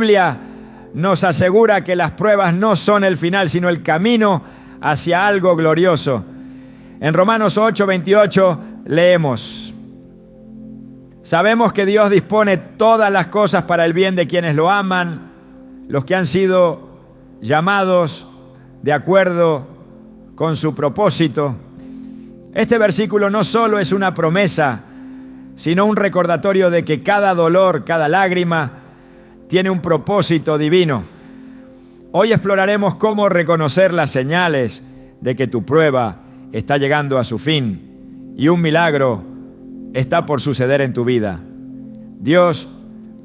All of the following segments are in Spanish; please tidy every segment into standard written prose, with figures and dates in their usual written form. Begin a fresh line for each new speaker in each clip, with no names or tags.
Biblia nos asegura que las pruebas no son el final, sino el camino hacia algo glorioso. En Romanos 8:28 leemos: sabemos que Dios dispone todas las cosas para el bien de quienes lo aman, los que han sido llamados de acuerdo con su propósito. Este versículo no solo es una promesa, sino un recordatorio de que cada dolor, cada lágrima, tiene un propósito divino. Hoy exploraremos cómo reconocer las señales de que tu prueba está llegando a su fin y un milagro está por suceder en tu vida. Dios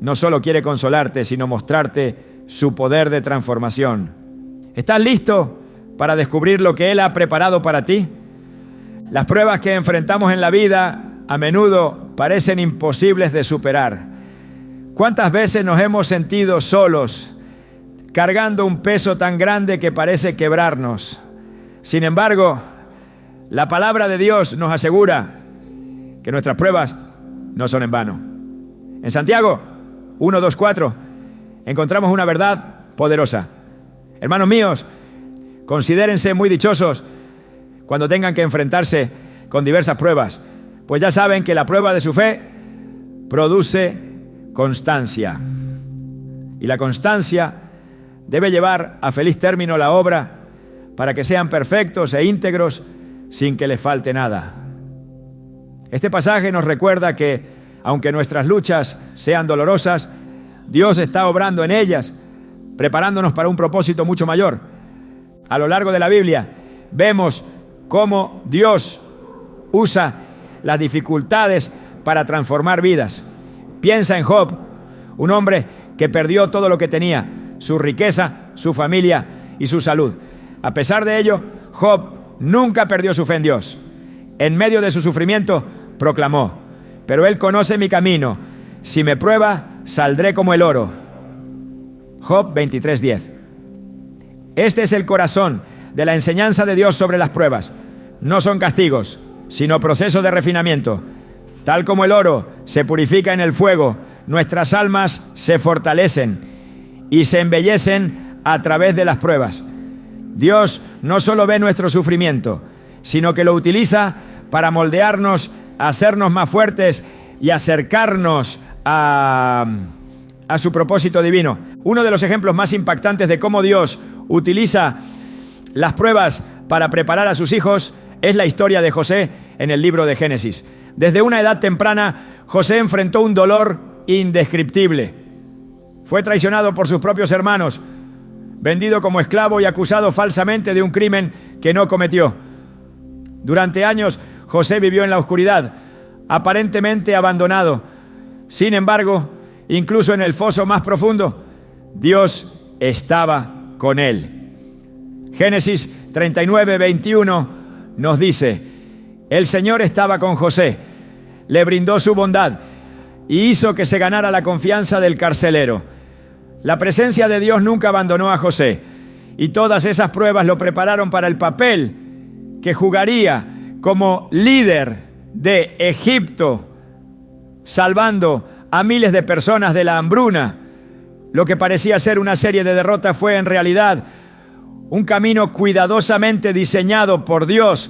no solo quiere consolarte, sino mostrarte su poder de transformación. ¿Estás listo para descubrir lo que Él ha preparado para ti? Las pruebas que enfrentamos en la vida a menudo parecen imposibles de superar. ¿Cuántas veces nos hemos sentido solos, cargando un peso tan grande que parece quebrarnos? Sin embargo, la palabra de Dios nos asegura que nuestras pruebas no son en vano. En Santiago 1:2-4 encontramos una verdad poderosa. Hermanos míos, considérense muy dichosos cuando tengan que enfrentarse con diversas pruebas, pues ya saben que la prueba de su fe produce constancia. Y la constancia debe llevar a feliz término la obra para que sean perfectos e íntegros sin que les falte nada. Este pasaje nos recuerda que, aunque nuestras luchas sean dolorosas, Dios está obrando en ellas, preparándonos para un propósito mucho mayor. A lo largo de la Biblia vemos cómo Dios usa las dificultades para transformar vidas. Piensa en Job, un hombre que perdió todo lo que tenía, su riqueza, su familia y su salud. A pesar de ello, Job nunca perdió su fe en Dios. En medio de su sufrimiento, proclamó: pero Él conoce mi camino, si me prueba, saldré como el oro. Job 23:10. Este es el corazón de la enseñanza de Dios sobre las pruebas. No son castigos, sino proceso de refinamiento. Tal como el oro se purifica en el fuego, nuestras almas se fortalecen y se embellecen a través de las pruebas. Dios no solo ve nuestro sufrimiento, sino que lo utiliza para moldearnos, hacernos más fuertes y acercarnos a su propósito divino. Uno de los ejemplos más impactantes de cómo Dios utiliza las pruebas para preparar a sus hijos es la historia de José en el libro de Génesis. Desde una edad temprana, José enfrentó un dolor indescriptible. Fue traicionado por sus propios hermanos, vendido como esclavo y acusado falsamente de un crimen que no cometió. Durante años, José vivió en la oscuridad, aparentemente abandonado. Sin embargo, incluso en el foso más profundo, Dios estaba con él. Génesis 39:21 nos dice: el Señor estaba con José, le brindó su bondad y hizo que se ganara la confianza del carcelero. La presencia de Dios nunca abandonó a José, y todas esas pruebas lo prepararon para el papel que jugaría como líder de Egipto, salvando a miles de personas de la hambruna. Lo que parecía ser una serie de derrotas fue en realidad un camino cuidadosamente diseñado por Dios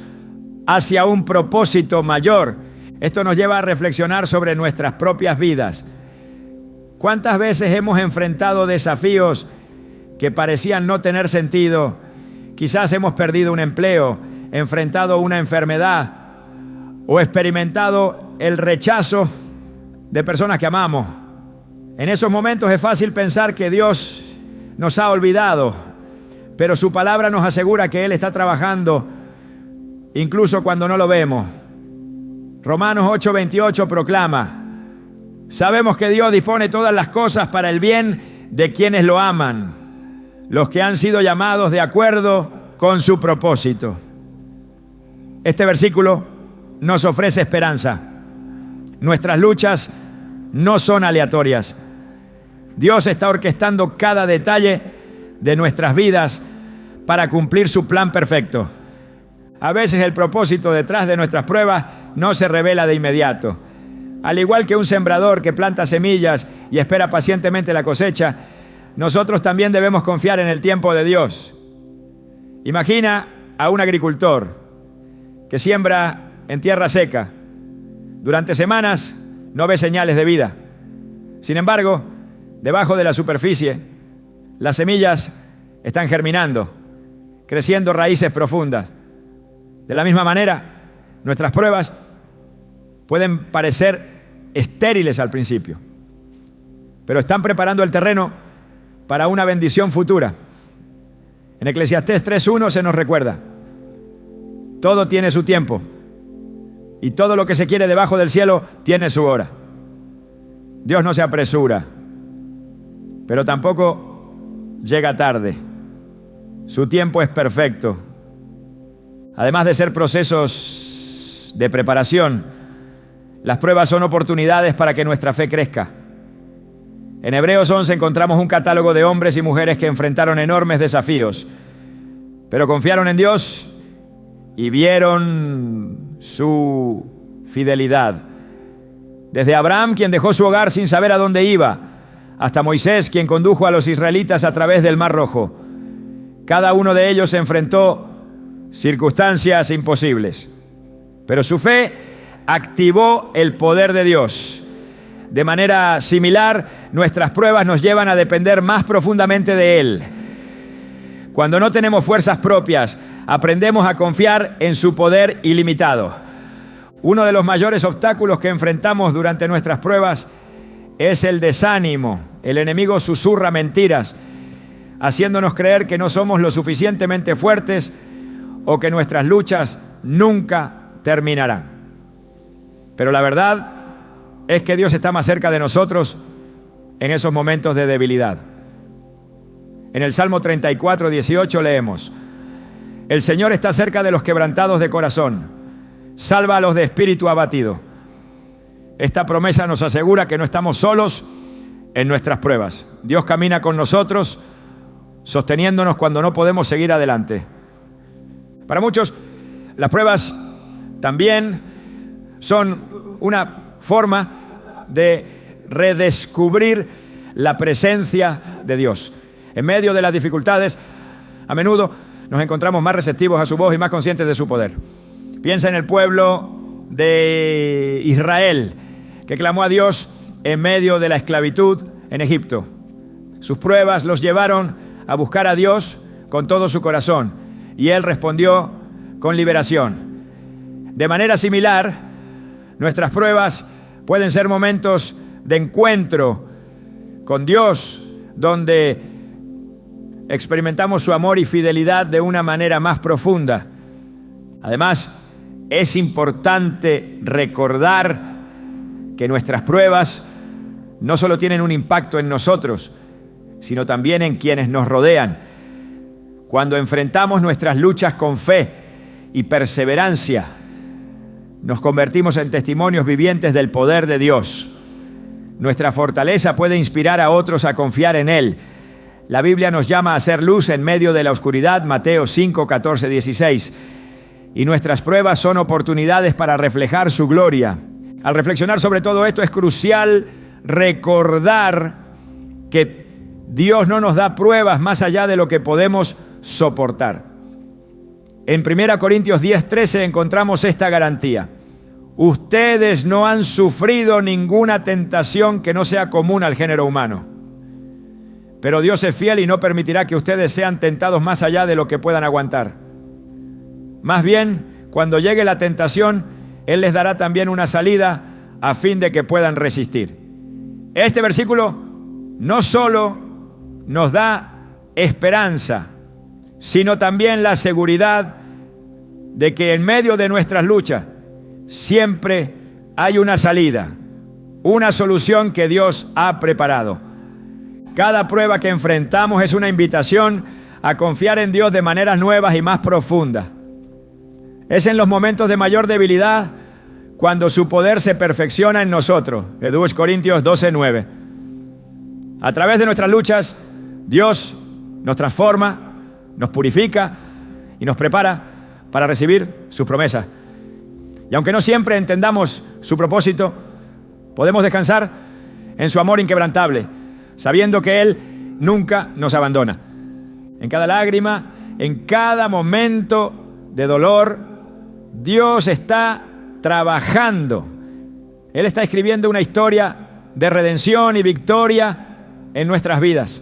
hacia un propósito mayor. Esto nos lleva a reflexionar sobre nuestras propias vidas. ¿Cuántas veces hemos enfrentado desafíos que parecían no tener sentido? Quizás hemos perdido un empleo, enfrentado una enfermedad o experimentado el rechazo de personas que amamos. En esos momentos es fácil pensar que Dios nos ha olvidado, pero su palabra nos asegura que Él está trabajando incluso cuando no lo vemos. Romanos 8:28 proclama: sabemos que Dios dispone todas las cosas para el bien de quienes lo aman, los que han sido llamados de acuerdo con su propósito. Este versículo nos ofrece esperanza. Nuestras luchas no son aleatorias. Dios está orquestando cada detalle de nuestras vidas para cumplir su plan perfecto. A veces el propósito detrás de nuestras pruebas no se revela de inmediato. Al igual que un sembrador que planta semillas y espera pacientemente la cosecha, nosotros también debemos confiar en el tiempo de Dios. Imagina a un agricultor que siembra en tierra seca. Durante semanas no ve señales de vida. Sin embargo, debajo de la superficie, las semillas están germinando, creciendo raíces profundas. De la misma manera, nuestras pruebas pueden parecer estériles al principio, pero están preparando el terreno para una bendición futura. En Eclesiastés 3:1 se nos recuerda: todo tiene su tiempo y todo lo que se quiere debajo del cielo tiene su hora. Dios no se apresura, pero tampoco llega tarde. Su tiempo es perfecto. Además de ser procesos de preparación, las pruebas son oportunidades para que nuestra fe crezca. En Hebreos 11 encontramos un catálogo de hombres y mujeres que enfrentaron enormes desafíos, pero confiaron en Dios y vieron su fidelidad. Desde Abraham, quien dejó su hogar sin saber a dónde iba, hasta Moisés, quien condujo a los israelitas a través del Mar Rojo. Cada uno de ellos enfrentó circunstancias imposibles, pero su fe activó el poder de Dios. De manera similar, nuestras pruebas nos llevan a depender más profundamente de Él. Cuando no tenemos fuerzas propias, aprendemos a confiar en su poder ilimitado. Uno de los mayores obstáculos que enfrentamos durante nuestras pruebas es el desánimo. El enemigo susurra mentiras, haciéndonos creer que no somos lo suficientemente fuertes o que nuestras luchas nunca terminarán. Pero la verdad es que Dios está más cerca de nosotros en esos momentos de debilidad. En el Salmo 34:18 leemos: el Señor está cerca de los quebrantados de corazón, salva a los de espíritu abatido. Esta promesa nos asegura que no estamos solos en nuestras pruebas. Dios camina con nosotros, sosteniéndonos cuando no podemos seguir adelante. Para muchos, las pruebas también son una forma de redescubrir la presencia de Dios. En medio de las dificultades, a menudo nos encontramos más receptivos a su voz y más conscientes de su poder. Piensa en el pueblo de Israel, que clamó a Dios en medio de la esclavitud en Egipto. Sus pruebas los llevaron a buscar a Dios con todo su corazón, y Él respondió con liberación. De manera similar, nuestras pruebas pueden ser momentos de encuentro con Dios, donde experimentamos su amor y fidelidad de una manera más profunda. Además, es importante recordar que nuestras pruebas no solo tienen un impacto en nosotros, sino también en quienes nos rodean. Cuando enfrentamos nuestras luchas con fe y perseverancia, nos convertimos en testimonios vivientes del poder de Dios. Nuestra fortaleza puede inspirar a otros a confiar en Él. La Biblia nos llama a ser luz en medio de la oscuridad, Mateo 5, 14, 16. Y nuestras pruebas son oportunidades para reflejar su gloria. Al reflexionar sobre todo esto, es crucial recordar que Dios no nos da pruebas más allá de lo que podemos soportar. En 1 Corintios 10:13 encontramos esta garantía: ustedes no han sufrido ninguna tentación que no sea común al género humano, pero Dios es fiel y no permitirá que ustedes sean tentados más allá de lo que puedan aguantar. Más bien, cuando llegue la tentación, Él les dará también una salida a fin de que puedan resistir. Este versículo no solo nos da esperanza, sino también la seguridad de que en medio de nuestras luchas siempre hay una salida, una solución que Dios ha preparado. Cada prueba que enfrentamos es una invitación a confiar en Dios de maneras nuevas y más profundas. Es en los momentos de mayor debilidad cuando su poder se perfecciona en nosotros. 2 Corintios 12:9. A través de nuestras luchas, Dios nos transforma, nos purifica y nos prepara para recibir sus promesas. Y aunque no siempre entendamos su propósito, podemos descansar en su amor inquebrantable, sabiendo que Él nunca nos abandona. En cada lágrima, en cada momento de dolor, Dios está trabajando. Él está escribiendo una historia de redención y victoria en nuestras vidas.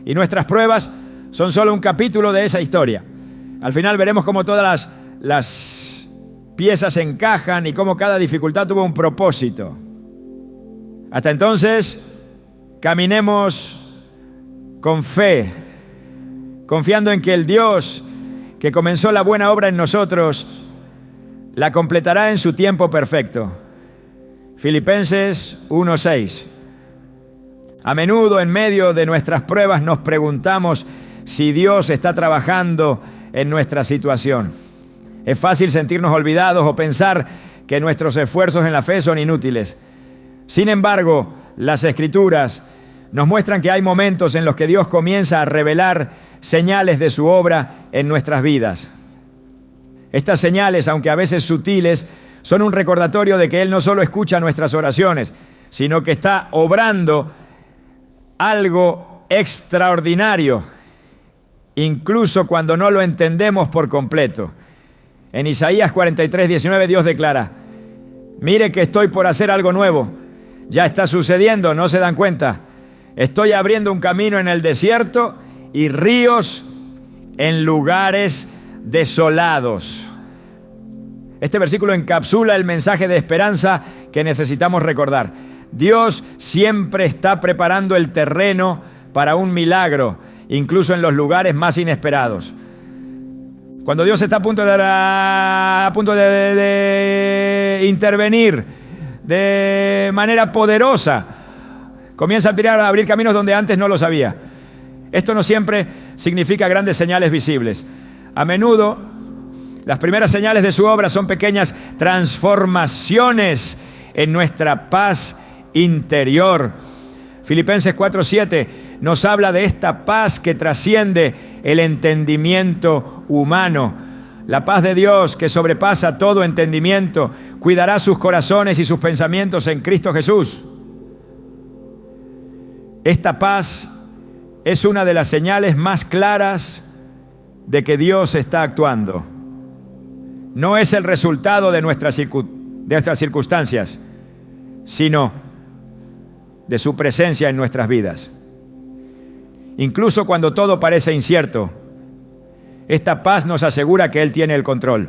Y nuestras pruebas son solo un capítulo de esa historia. Al final veremos cómo todas las piezas encajan y cómo cada dificultad tuvo un propósito. Hasta entonces, caminemos con fe, confiando en que el Dios que comenzó la buena obra en nosotros la completará en su tiempo perfecto. Filipenses 1:6. A menudo en medio de nuestras pruebas nos preguntamos si Dios está trabajando en nuestra situación. Es fácil sentirnos olvidados o pensar que nuestros esfuerzos en la fe son inútiles. Sin embargo, las Escrituras nos muestran que hay momentos en los que Dios comienza a revelar señales de su obra en nuestras vidas. Estas señales, aunque a veces sutiles, son un recordatorio de que Él no solo escucha nuestras oraciones, sino que está obrando algo extraordinario, incluso cuando no lo entendemos por completo. En Isaías 43:19 Dios declara: mire que estoy por hacer algo nuevo. Ya está sucediendo, ¿no se dan cuenta? Estoy abriendo un camino en el desierto y ríos en lugares desolados. Este versículo encapsula el mensaje de esperanza que necesitamos recordar. Dios siempre está preparando el terreno para un milagro, incluso en los lugares más inesperados. Cuando Dios está a punto de intervenir de manera poderosa, comienza a abrir caminos donde antes no los había. Esto no siempre significa grandes señales visibles. A menudo, las primeras señales de su obra son pequeñas transformaciones en nuestra paz interior. Filipenses 4:7 nos habla de esta paz que trasciende el entendimiento humano. La paz de Dios, que sobrepasa todo entendimiento, cuidará sus corazones y sus pensamientos en Cristo Jesús. Esta paz es una de las señales más claras de que Dios está actuando. No es el resultado de nuestras circunstancias, sino de su presencia en nuestras vidas. Incluso cuando todo parece incierto, esta paz nos asegura que Él tiene el control.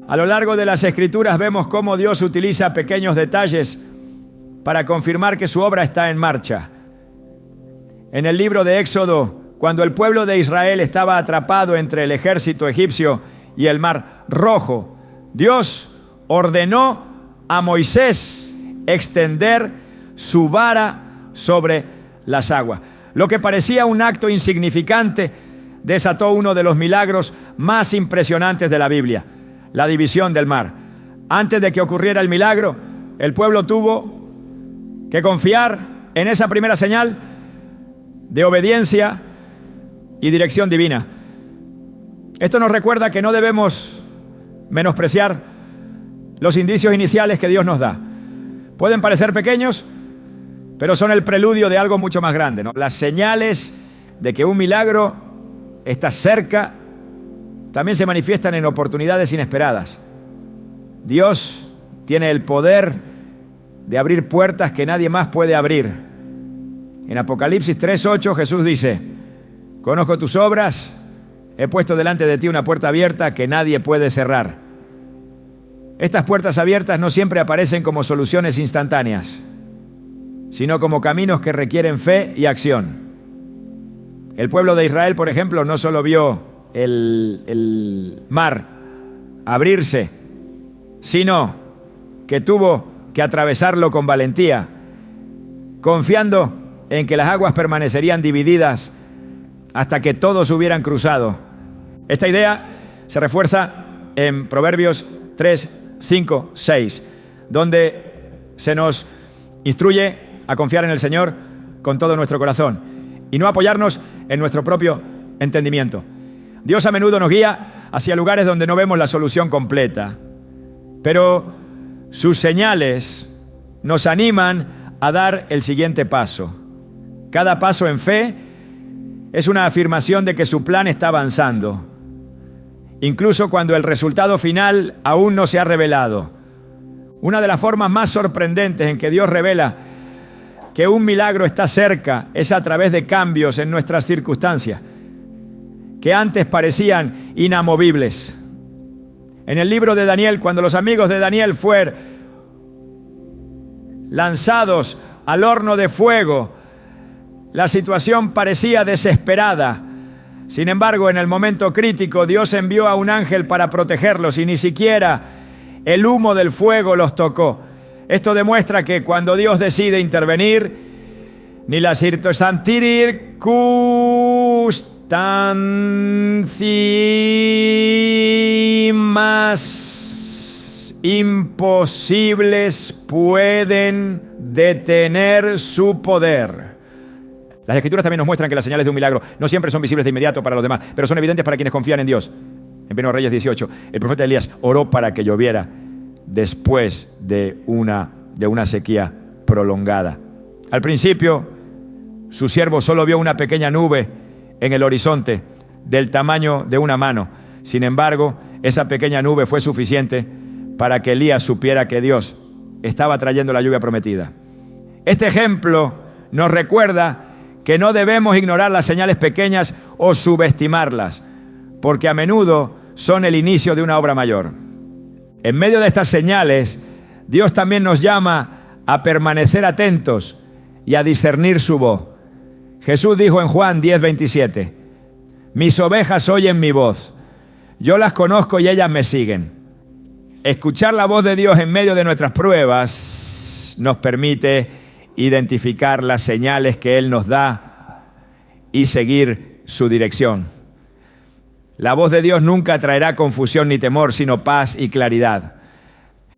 A lo largo de las Escrituras vemos cómo Dios utiliza pequeños detalles para confirmar que su obra está en marcha. En el libro de Éxodo, cuando el pueblo de Israel estaba atrapado entre el ejército egipcio y el Mar Rojo, Dios ordenó a Moisés extender su vara sobre las aguas. Lo que parecía un acto insignificante desató uno de los milagros más impresionantes de la Biblia, la división del mar. Antes de que ocurriera el milagro, el pueblo tuvo que confiar en esa primera señal de obediencia y dirección divina. Esto nos recuerda que no debemos menospreciar los indicios iniciales que Dios nos da. Pueden parecer pequeños, pero son el preludio de algo mucho más grande, ¿no? Las señales de que un milagro está cerca también se manifiestan en oportunidades inesperadas. Dios tiene el poder de abrir puertas que nadie más puede abrir. En Apocalipsis 3:8 Jesús dice: conozco tus obras, he puesto delante de ti una puerta abierta que nadie puede cerrar. Estas puertas abiertas no siempre aparecen como soluciones instantáneas, sino como caminos que requieren fe y acción. El pueblo de Israel, por ejemplo, no solo vio el mar abrirse, sino que tuvo que atravesarlo con valentía, confiando en que las aguas permanecerían divididas hasta que todos hubieran cruzado. Esta idea se refuerza en Proverbios 3, 5, 6, donde se nos instruye a confiar en el Señor con todo nuestro corazón y no apoyarnos en nuestro propio entendimiento. Dios a menudo nos guía hacia lugares donde no vemos la solución completa, pero sus señales nos animan a dar el siguiente paso. Cada paso en fe es una afirmación de que su plan está avanzando, incluso cuando el resultado final aún no se ha revelado. Una de las formas más sorprendentes en que Dios revela que un milagro está cerca es a través de cambios en nuestras circunstancias que antes parecían inamovibles. En el libro de Daniel, cuando los amigos de Daniel fueron lanzados al horno de fuego, la situación parecía desesperada. Sin embargo, en el momento crítico, Dios envió a un ángel para protegerlos y ni siquiera el humo del fuego los tocó. Esto demuestra que cuando Dios decide intervenir, ni las circunstancias imposibles pueden detener su poder. Las Escrituras también nos muestran que las señales de un milagro no siempre son visibles de inmediato para los demás, pero son evidentes para quienes confían en Dios. En 1 Reyes 18, el profeta Elías oró para que lloviera después de una sequía prolongada. Al principio, su siervo solo vio una pequeña nube en el horizonte del tamaño de una mano. Sin embargo, esa pequeña nube fue suficiente para que Elías supiera que Dios estaba trayendo la lluvia prometida. Este ejemplo nos recuerda que no debemos ignorar las señales pequeñas o subestimarlas, porque a menudo son el inicio de una obra mayor. En medio de estas señales, Dios también nos llama a permanecer atentos y a discernir su voz. Jesús dijo en Juan 10:27, mis ovejas oyen mi voz, yo las conozco y ellas me siguen. Escuchar la voz de Dios en medio de nuestras pruebas nos permite identificar las señales que Él nos da y seguir su dirección. La voz de Dios nunca traerá confusión ni temor, sino paz y claridad.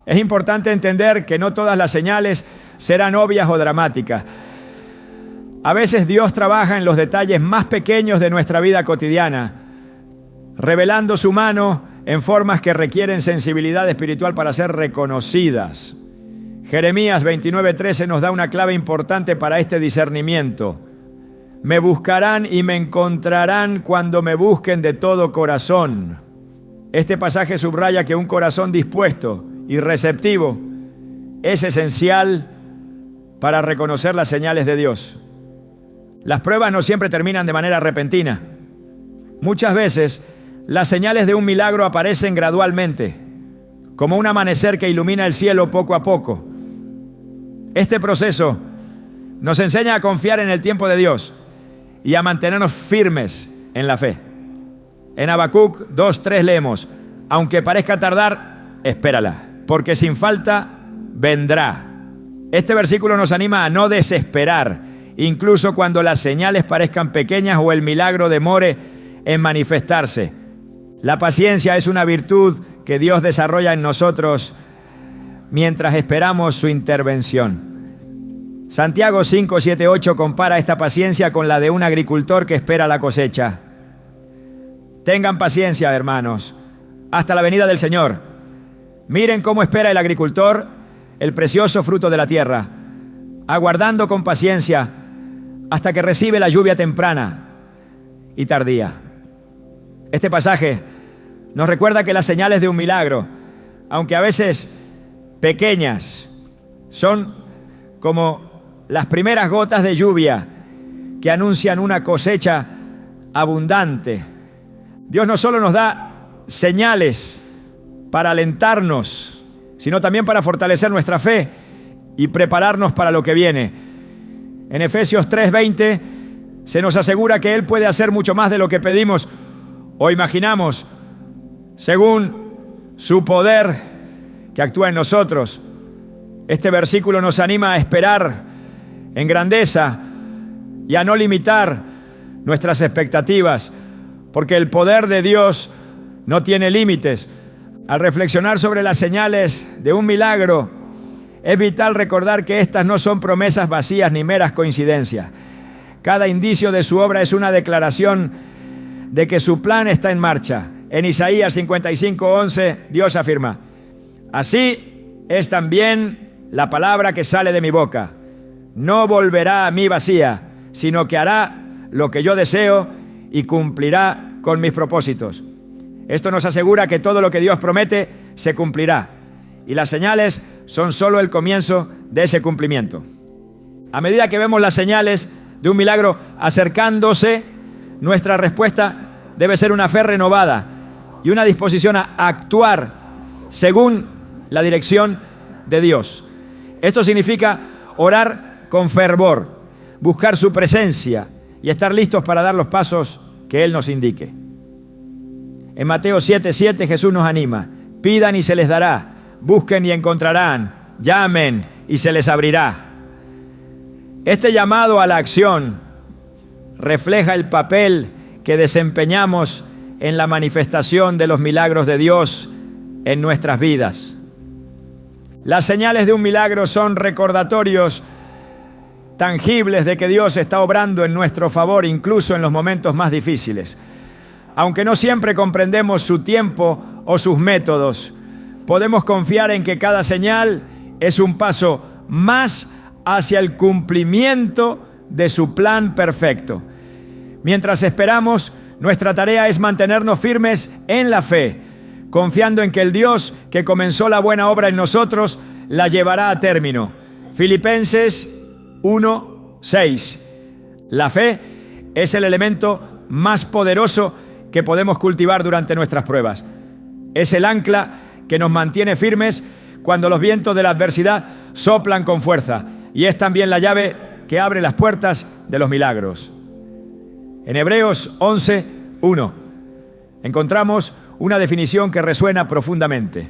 Es importante entender que no todas las señales serán obvias o dramáticas. A veces Dios trabaja en los detalles más pequeños de nuestra vida cotidiana, revelando su mano en formas que requieren sensibilidad espiritual para ser reconocidas. Jeremías 29:13 nos da una clave importante para este discernimiento. Me buscarán y me encontrarán cuando me busquen de todo corazón. Este pasaje subraya que un corazón dispuesto y receptivo es esencial para reconocer las señales de Dios. Las pruebas no siempre terminan de manera repentina. Muchas veces las señales de un milagro aparecen gradualmente, como un amanecer que ilumina el cielo poco a poco. Este proceso nos enseña a confiar en el tiempo de Dios y a mantenernos firmes en la fe. En Habacuc 2:3 leemos, aunque parezca tardar, espérala, porque sin falta vendrá. Este versículo nos anima a no desesperar, incluso cuando las señales parezcan pequeñas o el milagro demore en manifestarse. La paciencia es una virtud que Dios desarrolla en nosotros mientras esperamos su intervención. Santiago 5:7-8 compara esta paciencia con la de un agricultor que espera la cosecha. Tengan paciencia, hermanos, hasta la venida del Señor. Miren cómo espera el agricultor el precioso fruto de la tierra, aguardando con paciencia hasta que recibe la lluvia temprana y tardía. Este pasaje nos recuerda que las señales de un milagro, aunque a veces pequeñas, son como las primeras gotas de lluvia que anuncian una cosecha abundante. Dios no solo nos da señales para alentarnos, sino también para fortalecer nuestra fe y prepararnos para lo que viene. En Efesios 3:20 se nos asegura que Él puede hacer mucho más de lo que pedimos o imaginamos, según su poder que actúa en nosotros. Este versículo nos anima a esperar en grandeza y a no limitar nuestras expectativas, porque el poder de Dios no tiene límites. Al reflexionar sobre las señales de un milagro, es vital recordar que estas no son promesas vacías ni meras coincidencias. Cada indicio de su obra es una declaración de que su plan está en marcha. En Isaías 55:11, Dios afirma, así es también la palabra que sale de mi boca. No volverá a mí vacía, sino que hará lo que yo deseo y cumplirá con mis propósitos. Esto nos asegura que todo lo que Dios promete se cumplirá. Y las señales son solo el comienzo de ese cumplimiento. A medida que vemos las señales de un milagro acercándose, nuestra respuesta debe ser una fe renovada y una disposición a actuar según la dirección de Dios. Esto significa orar con fervor, buscar su presencia y estar listos para dar los pasos que Él nos indique. En Mateo 7:7 Jesús nos anima: pidan y se les dará, busquen y encontrarán, llamen y se les abrirá. Este llamado a la acción refleja el papel que desempeñamos en la manifestación de los milagros de Dios en nuestras vidas. Las señales de un milagro son recordatorios tangibles de que Dios está obrando en nuestro favor, incluso en los momentos más difíciles. Aunque no siempre comprendemos su tiempo o sus métodos, podemos confiar en que cada señal es un paso más hacia el cumplimiento de su plan perfecto. Mientras esperamos, nuestra tarea es mantenernos firmes en la fe, confiando en que el Dios que comenzó la buena obra en nosotros la llevará a término. Filipenses 1:6. La fe es el elemento más poderoso que podemos cultivar durante nuestras pruebas. Es el ancla que nos mantiene firmes cuando los vientos de la adversidad soplan con fuerza, y es también la llave que abre las puertas de los milagros. En Hebreos 11:1 encontramos una definición que resuena profundamente.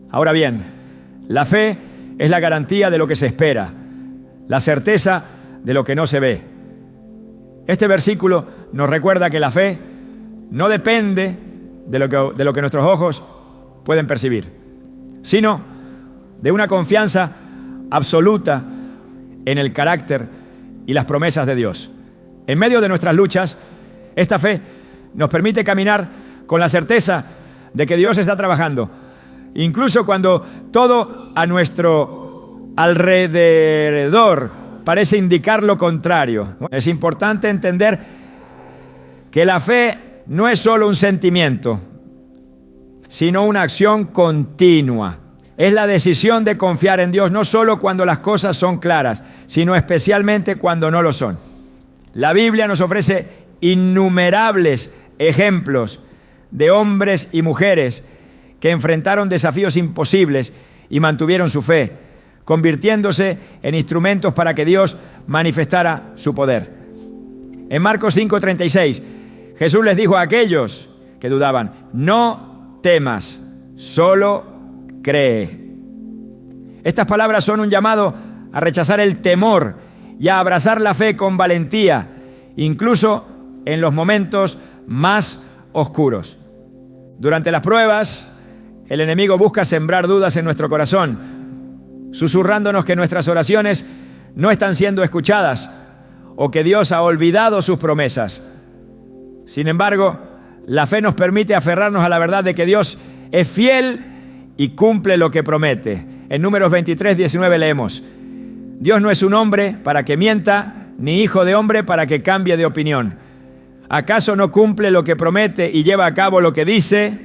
Ahora bien, la fe es la garantía de lo que se espera, la certeza de lo que no se ve. Este versículo nos recuerda que la fe no depende de lo que nuestros ojos pueden percibir, sino de una confianza absoluta en el carácter y las promesas de Dios. En medio de nuestras luchas, esta fe nos permite caminar con la certeza de que Dios está trabajando, incluso cuando todo a nuestro alrededor parece indicar lo contrario. Es importante entender que la fe no es solo un sentimiento, sino una acción continua. Es la decisión de confiar en Dios no solo cuando las cosas son claras, sino especialmente cuando no lo son. La Biblia nos ofrece innumerables ejemplos de hombres y mujeres que enfrentaron desafíos imposibles y mantuvieron su fe, convirtiéndose en instrumentos para que Dios manifestara su poder. En Marcos 5:36, Jesús les dijo a aquellos que dudaban: no temas, solo cree. Estas palabras son un llamado a rechazar el temor y a abrazar la fe con valentía, incluso en los momentos más oscuros. Durante las pruebas, el enemigo busca sembrar dudas en nuestro corazón, susurrándonos que nuestras oraciones no están siendo escuchadas o que Dios ha olvidado sus promesas. Sin embargo, la fe nos permite aferrarnos a la verdad de que Dios es fiel y cumple lo que promete. En Números 23:19 leemos: Dios no es un hombre para que mienta, ni hijo de hombre para que cambie de opinión. ¿Acaso no cumple lo que promete y lleva a cabo lo que dice?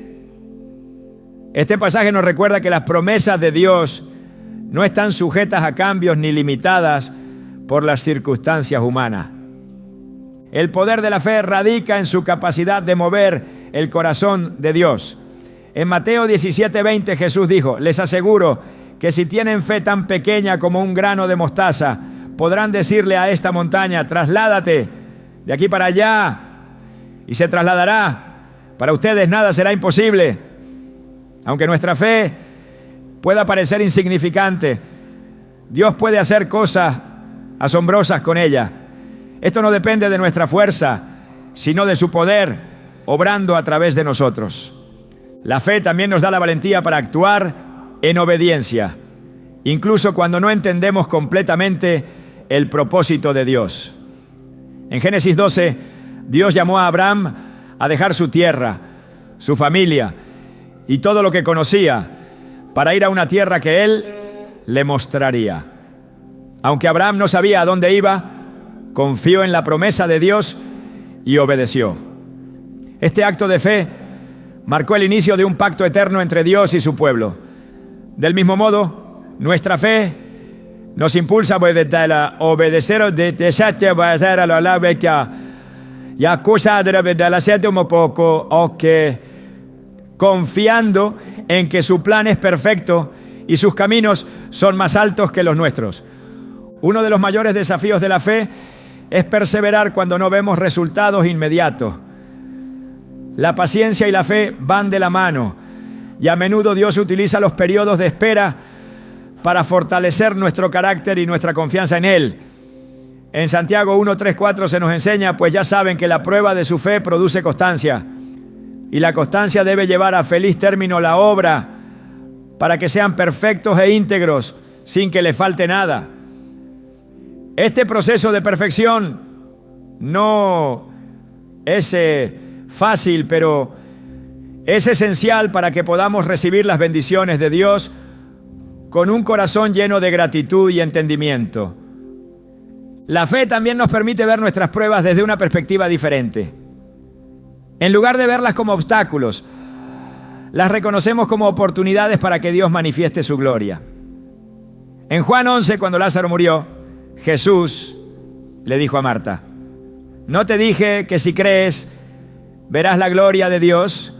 Este pasaje nos recuerda que las promesas de Dios no están sujetas a cambios ni limitadas por las circunstancias humanas. El poder de la fe radica en su capacidad de mover el corazón de Dios. En Mateo 17:20 Jesús dijo: les aseguro que si tienen fe tan pequeña como un grano de mostaza, podrán decirle a esta montaña: trasládate de aquí para allá, y se trasladará. Para ustedes nada será imposible. Aunque nuestra fe pueda parecer insignificante, Dios puede hacer cosas asombrosas con ella. Esto no depende de nuestra fuerza, sino de su poder obrando a través de nosotros. La fe también nos da la valentía para actuar en obediencia, incluso cuando no entendemos completamente el propósito de Dios. En Génesis 12, Dios llamó a Abraham a dejar su tierra, su familia y todo lo que conocía para ir a una tierra que Él le mostraría. Aunque Abraham no sabía a dónde iba, confió en la promesa de Dios y obedeció. Este acto de fe marcó el inicio de un pacto eterno entre Dios y su pueblo. Del mismo modo, nuestra fe nos impulsa a obedecer a la palabra y acusar de la sede un poco, o que confiando en que su plan es perfecto y sus caminos son más altos que los nuestros. Uno de los mayores desafíos de la fe es perseverar cuando no vemos resultados inmediatos. La paciencia y la fe van de la mano, y a menudo Dios utiliza los periodos de espera para fortalecer nuestro carácter y nuestra confianza en Él. En Santiago 1, 3, 4 se nos enseña, pues ya saben que la prueba de su fe produce constancia, y la constancia debe llevar a feliz término la obra, para que sean perfectos e íntegros, sin que les falte nada. Este proceso de perfección no es fácil, pero es esencial para que podamos recibir las bendiciones de Dios con un corazón lleno de gratitud y entendimiento. La fe también nos permite ver nuestras pruebas desde una perspectiva diferente. En lugar de verlas como obstáculos, las reconocemos como oportunidades para que Dios manifieste su gloria. En Juan 11, cuando Lázaro murió, Jesús le dijo a Marta: ¿no te dije que si crees verás la gloria de Dios?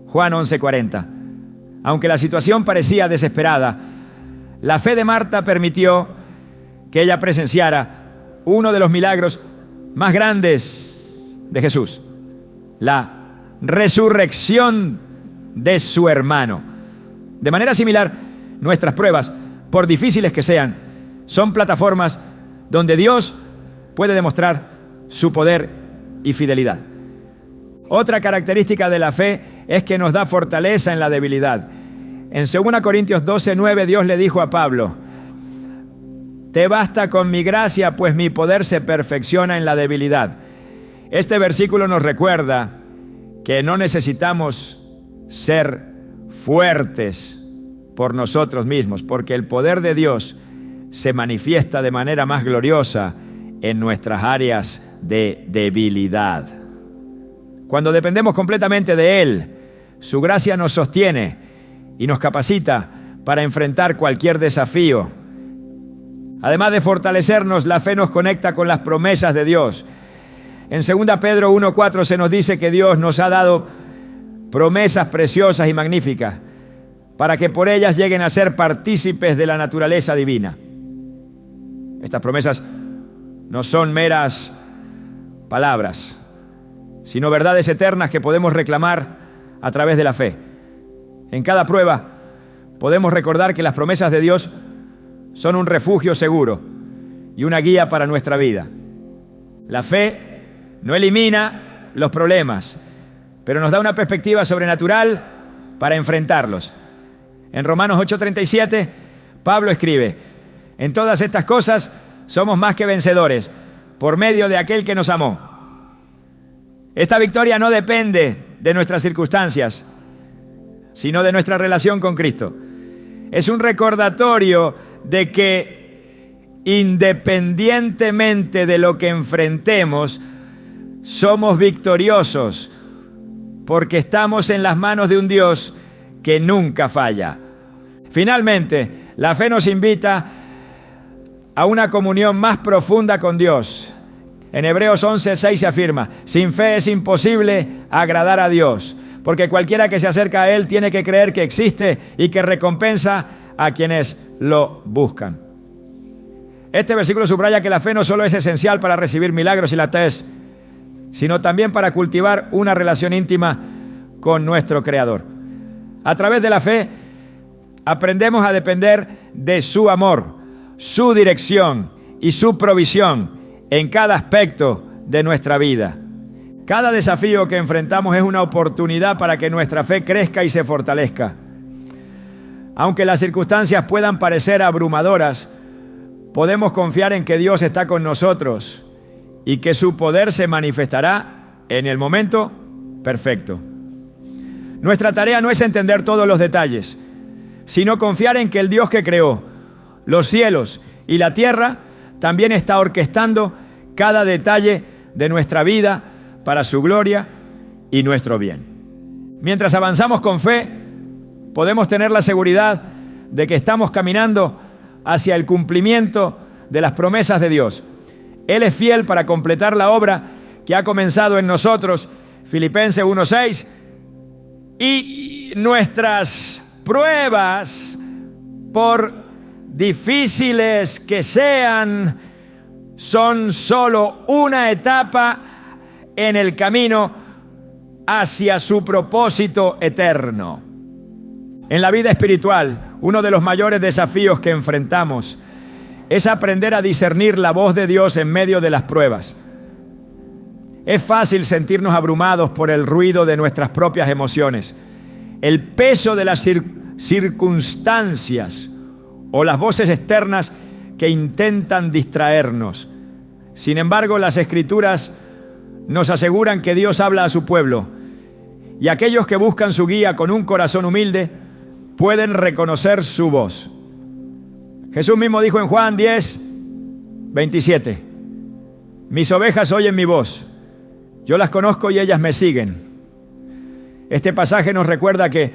Juan 11:40. Aunque la situación parecía desesperada, la fe de Marta permitió que ella presenciara uno de los milagros más grandes de Jesús: la resurrección de su hermano. De manera similar, nuestras pruebas, por difíciles que sean, son plataformas donde Dios puede demostrar su poder y fidelidad. Otra característica de la fe es que nos da fortaleza en la debilidad. En 2 Corintios 12:9, Dios le dijo a Pablo: te basta con mi gracia, pues mi poder se perfecciona en la debilidad. Este versículo nos recuerda que no necesitamos ser fuertes por nosotros mismos, porque el poder de Dios se manifiesta de manera más gloriosa en nuestras áreas de debilidad. Cuando dependemos completamente de Él, su gracia nos sostiene y nos capacita para enfrentar cualquier desafío. Además de fortalecernos, la fe nos conecta con las promesas de Dios. En 2 Pedro 1:4 se nos dice que Dios nos ha dado promesas preciosas y magníficas para que por ellas lleguen a ser partícipes de la naturaleza divina. Estas promesas no son meras palabras, sino verdades eternas que podemos reclamar a través de la fe. En cada prueba podemos recordar que las promesas de Dios son un refugio seguro y una guía para nuestra vida. La fe no elimina los problemas, pero nos da una perspectiva sobrenatural para enfrentarlos. En Romanos 8:37, Pablo escribe: en todas estas cosas somos más que vencedores por medio de aquel que nos amó. Esta victoria no depende de nuestras circunstancias, sino de nuestra relación con Cristo. Es un recordatorio de que independientemente de lo que enfrentemos, somos victoriosos porque estamos en las manos de un Dios que nunca falla. Finalmente, la fe nos invita a una comunión más profunda con Dios. En Hebreos 11:6 se afirma: sin fe es imposible agradar a Dios, porque cualquiera que se acerca a Él tiene que creer que existe y que recompensa a quienes lo buscan. Este versículo subraya que la fe no solo es esencial para recibir milagros y la tez, sino también para cultivar una relación íntima con nuestro Creador. A través de la fe aprendemos a depender de su amor, su dirección y su provisión en cada aspecto de nuestra vida. Cada desafío que enfrentamos es una oportunidad para que nuestra fe crezca y se fortalezca. Aunque las circunstancias puedan parecer abrumadoras, podemos confiar en que Dios está con nosotros y que su poder se manifestará en el momento perfecto. Nuestra tarea no es entender todos los detalles, sino confiar en que el Dios que creó los cielos y la tierra también está orquestando cada detalle de nuestra vida para su gloria y nuestro bien. Mientras avanzamos con fe, podemos tener la seguridad de que estamos caminando hacia el cumplimiento de las promesas de Dios. Él es fiel para completar la obra que ha comenzado en nosotros, Filipenses 1:6, y nuestras pruebas, por difíciles que sean, son solo una etapa en el camino hacia su propósito eterno. En la vida espiritual, uno de los mayores desafíos que enfrentamos es aprender a discernir la voz de Dios en medio de las pruebas. Es fácil sentirnos abrumados por el ruido de nuestras propias emociones, el peso de las circunstancias o las voces externas que intentan distraernos. Sin embargo, las Escrituras nos aseguran que Dios habla a su pueblo, y aquellos que buscan su guía con un corazón humilde pueden reconocer su voz. Jesús mismo dijo en Juan 10:27, mis ovejas oyen mi voz, yo las conozco y ellas me siguen. Este pasaje nos recuerda que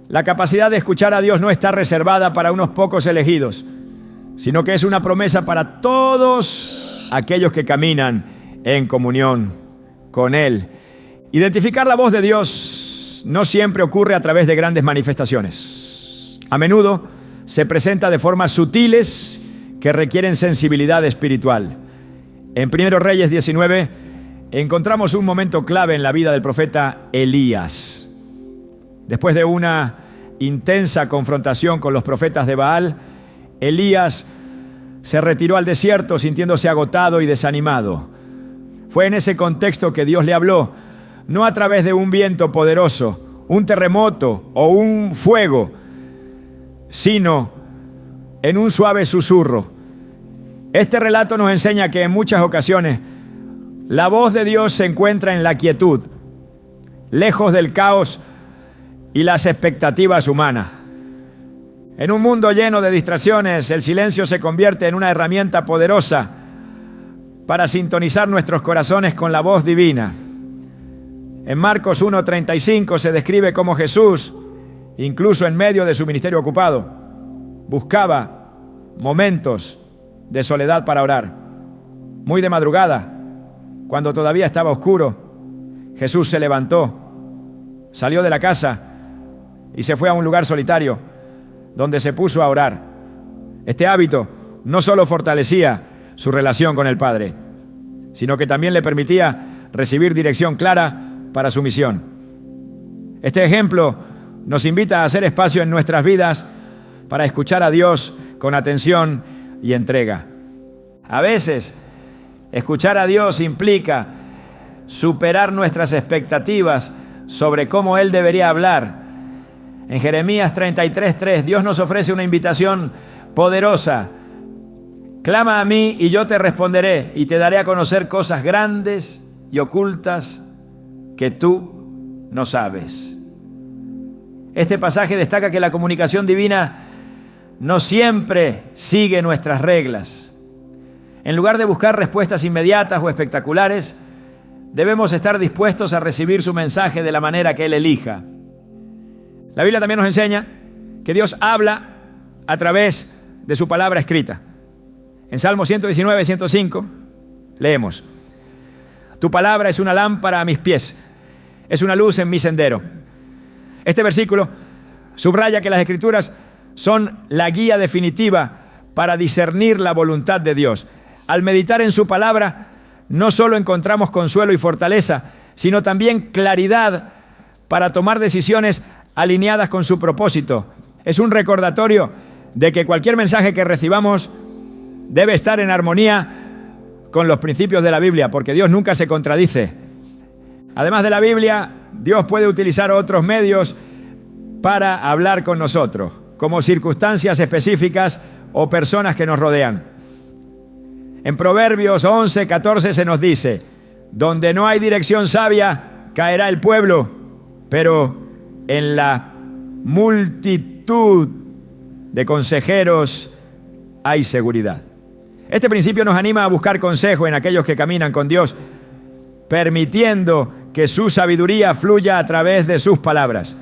la capacidad de escuchar a Dios no está reservada para unos pocos elegidos, sino que es una promesa para todos aquellos que caminan en comunión con Él. Identificar la voz de Dios no siempre ocurre a través de grandes manifestaciones. A menudo se presenta de formas sutiles que requieren sensibilidad espiritual. En 1 Reyes 19 encontramos un momento clave en la vida del profeta Elías. Después de una intensa confrontación con los profetas de Baal, Elías se retiró al desierto sintiéndose agotado y desanimado. Fue en ese contexto que Dios le habló, no a través de un viento poderoso, un terremoto o un fuego, sino en un suave susurro. Este relato nos enseña que en muchas ocasiones la voz de Dios se encuentra en la quietud, lejos del caos y las expectativas humanas. En un mundo lleno de distracciones, el silencio se convierte en una herramienta poderosa para sintonizar nuestros corazones con la voz divina. En Marcos 1:35 se describe cómo Jesús, incluso en medio de su ministerio ocupado, buscaba momentos de soledad para orar. Muy de madrugada, cuando todavía estaba oscuro, Jesús se levantó, salió de la casa y se fue a un lugar solitario donde se puso a orar. Este hábito no solo fortalecía su relación con el Padre, sino que también le permitía recibir dirección clara para su misión. Este ejemplo nos invita a hacer espacio en nuestras vidas para escuchar a Dios con atención y entrega. A veces, escuchar a Dios implica superar nuestras expectativas sobre cómo Él debería hablar. En Jeremías 33:3, Dios nos ofrece una invitación poderosa. Clama a mí y yo te responderé y te daré a conocer cosas grandes y ocultas que tú no sabes. Este pasaje destaca que la comunicación divina no siempre sigue nuestras reglas. En lugar de buscar respuestas inmediatas o espectaculares, debemos estar dispuestos a recibir su mensaje de la manera que Él elija. La Biblia también nos enseña que Dios habla a través de su palabra escrita. En Salmo 119:105 leemos: tu palabra es una lámpara a mis pies, es una luz en mi sendero. Este versículo subraya que las Escrituras son la guía definitiva para discernir la voluntad de Dios. Al meditar en su palabra, no solo encontramos consuelo y fortaleza, sino también claridad para tomar decisiones alineadas con su propósito. Es un recordatorio de que cualquier mensaje que recibamos debe estar en armonía con los principios de la Biblia, porque Dios nunca se contradice. Además de la Biblia, Dios puede utilizar otros medios para hablar con nosotros, como circunstancias específicas o personas que nos rodean. En Proverbios 11:14 se nos dice: donde no hay dirección sabia, caerá el pueblo, pero en la multitud de consejeros hay seguridad. Este principio nos anima a buscar consejo en aquellos que caminan con Dios, permitiendo que su sabiduría fluya a través de sus palabras.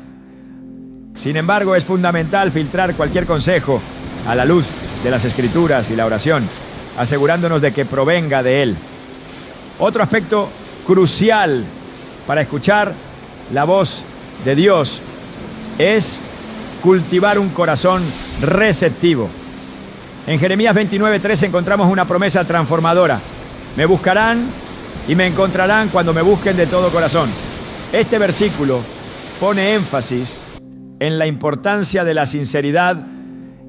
Sin embargo, es fundamental filtrar cualquier consejo a la luz de las Escrituras y la oración, asegurándonos de que provenga de Él. Otro aspecto crucial para escuchar la voz de Dios es cultivar un corazón receptivo. En Jeremías 29:3 encontramos una promesa transformadora. Me buscarán y me encontrarán cuando me busquen de todo corazón. Este versículo pone énfasis en la importancia de la sinceridad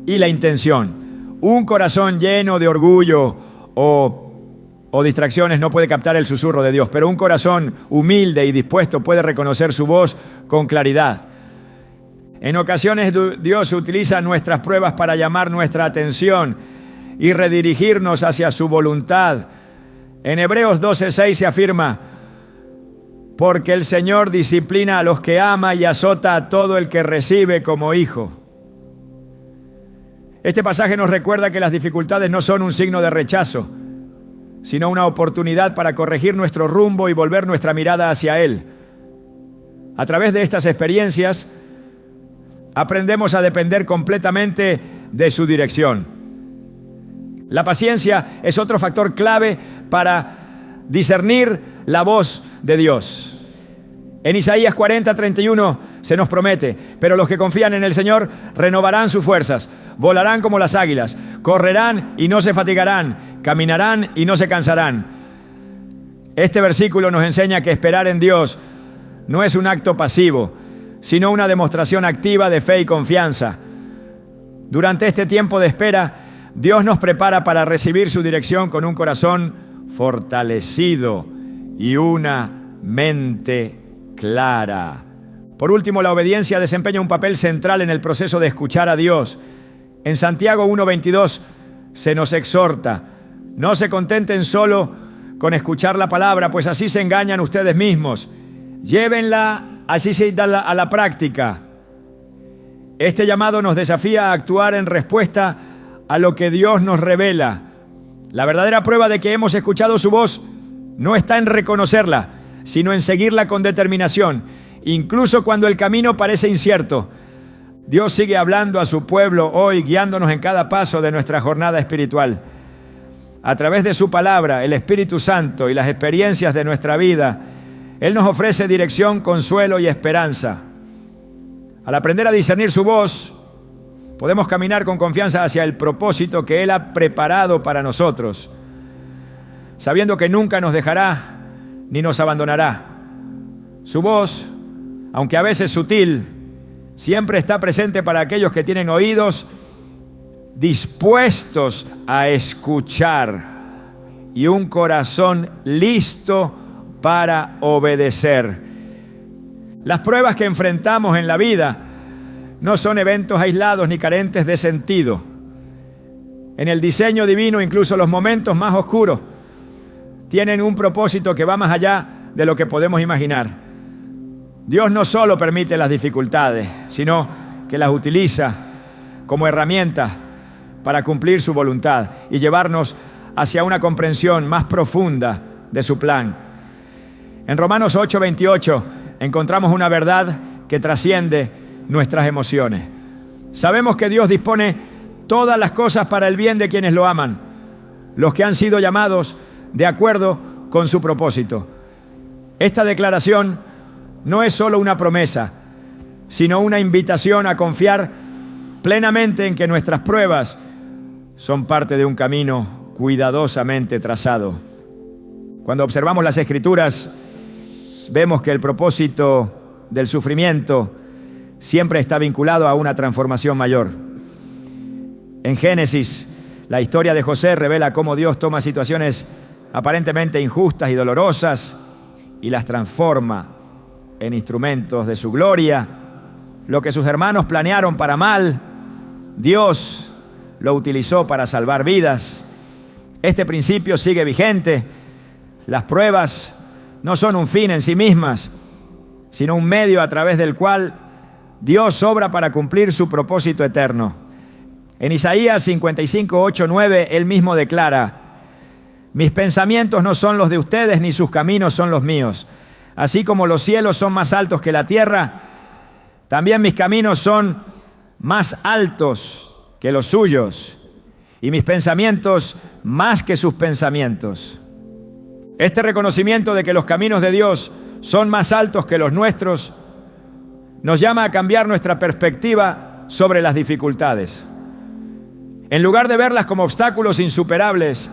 y la intención. Un corazón lleno de orgullo o distracciones no puede captar el susurro de Dios, pero un corazón humilde y dispuesto puede reconocer su voz con claridad. En ocasiones Dios utiliza nuestras pruebas para llamar nuestra atención y redirigirnos hacia su voluntad. En Hebreos 12:6 se afirma: porque el Señor disciplina a los que ama y azota a todo el que recibe como hijo. Este pasaje nos recuerda que las dificultades no son un signo de rechazo, sino una oportunidad para corregir nuestro rumbo y volver nuestra mirada hacia Él. A través de estas experiencias, aprendemos a depender completamente de su dirección. La paciencia es otro factor clave para discernir la voz de Dios. En Isaías 40:31 se nos promete: pero los que confían en el Señor renovarán sus fuerzas, volarán como las águilas, correrán y no se fatigarán, caminarán y no se cansarán. Este versículo nos enseña que esperar en Dios no es un acto pasivo, sino una demostración activa de fe y confianza. Durante este tiempo de espera, Dios nos prepara para recibir su dirección con un corazón fortalecido y una mente clara. Por último, la obediencia desempeña un papel central en el proceso de escuchar a Dios. En Santiago 1:22 se nos exhorta: no se contenten solo con escuchar la palabra, pues así se engañan ustedes mismos. Llévenla así a la práctica. Este llamado nos desafía a actuar en respuesta a lo que Dios nos revela. La verdadera prueba de que hemos escuchado su voz no está en reconocerla, sino en seguirla con determinación, incluso cuando el camino parece incierto. Dios sigue hablando a su pueblo hoy, guiándonos en cada paso de nuestra jornada espiritual. A través de su palabra, el Espíritu Santo y las experiencias de nuestra vida, Él nos ofrece dirección, consuelo y esperanza. Al aprender a discernir su voz, podemos caminar con confianza hacia el propósito que Él ha preparado para nosotros, sabiendo que nunca nos dejará ni nos abandonará. Su voz, aunque a veces sutil, siempre está presente para aquellos que tienen oídos dispuestos a escuchar y un corazón listo para obedecer. Las pruebas que enfrentamos en la vida no son eventos aislados ni carentes de sentido. En el diseño divino, incluso los momentos más oscuros tienen un propósito que va más allá de lo que podemos imaginar. Dios no solo permite las dificultades, sino que las utiliza como herramientas para cumplir su voluntad y llevarnos hacia una comprensión más profunda de su plan. En Romanos 8:28 encontramos una verdad que trasciende nuestras emociones. Sabemos que Dios dispone todas las cosas para el bien de quienes lo aman, los que han sido llamados de acuerdo con su propósito. Esta declaración no es solo una promesa, sino una invitación a confiar plenamente en que nuestras pruebas son parte de un camino cuidadosamente trazado. Cuando observamos las Escrituras, vemos que el propósito del sufrimiento siempre está vinculado a una transformación mayor. En Génesis, la historia de José revela cómo Dios toma situaciones aparentemente injustas y dolorosas y las transforma en instrumentos de su gloria. Lo que sus hermanos planearon para mal, Dios lo utilizó para salvar vidas. Este principio sigue vigente. Las pruebas no son un fin en sí mismas, sino un medio a través del cual Dios obra para cumplir su propósito eterno. En Isaías 55, 8, 9, él mismo declara: mis pensamientos no son los de ustedes, ni sus caminos son los míos. Así como los cielos son más altos que la tierra, también mis caminos son más altos que los suyos, y mis pensamientos más que sus pensamientos. Este reconocimiento de que los caminos de Dios son más altos que los nuestros nos llama a cambiar nuestra perspectiva sobre las dificultades. En lugar de verlas como obstáculos insuperables,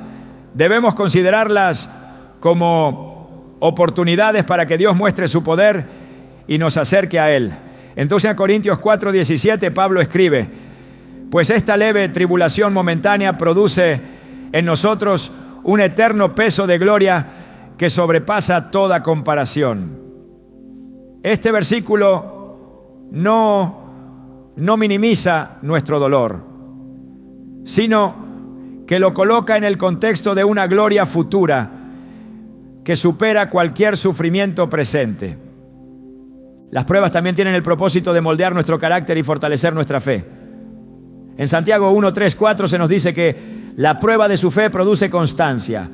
debemos considerarlas como oportunidades para que Dios muestre su poder y nos acerque a Él. Entonces en Corintios 4:17 Pablo escribe: pues esta leve tribulación momentánea produce en nosotros un eterno peso de gloria que sobrepasa toda comparación. Este versículo no minimiza nuestro dolor, sino que lo coloca en el contexto de una gloria futura que supera cualquier sufrimiento presente. Las pruebas también tienen el propósito de moldear nuestro carácter y fortalecer nuestra fe. En Santiago 1, 3, 4 se nos dice que la prueba de su fe produce constancia,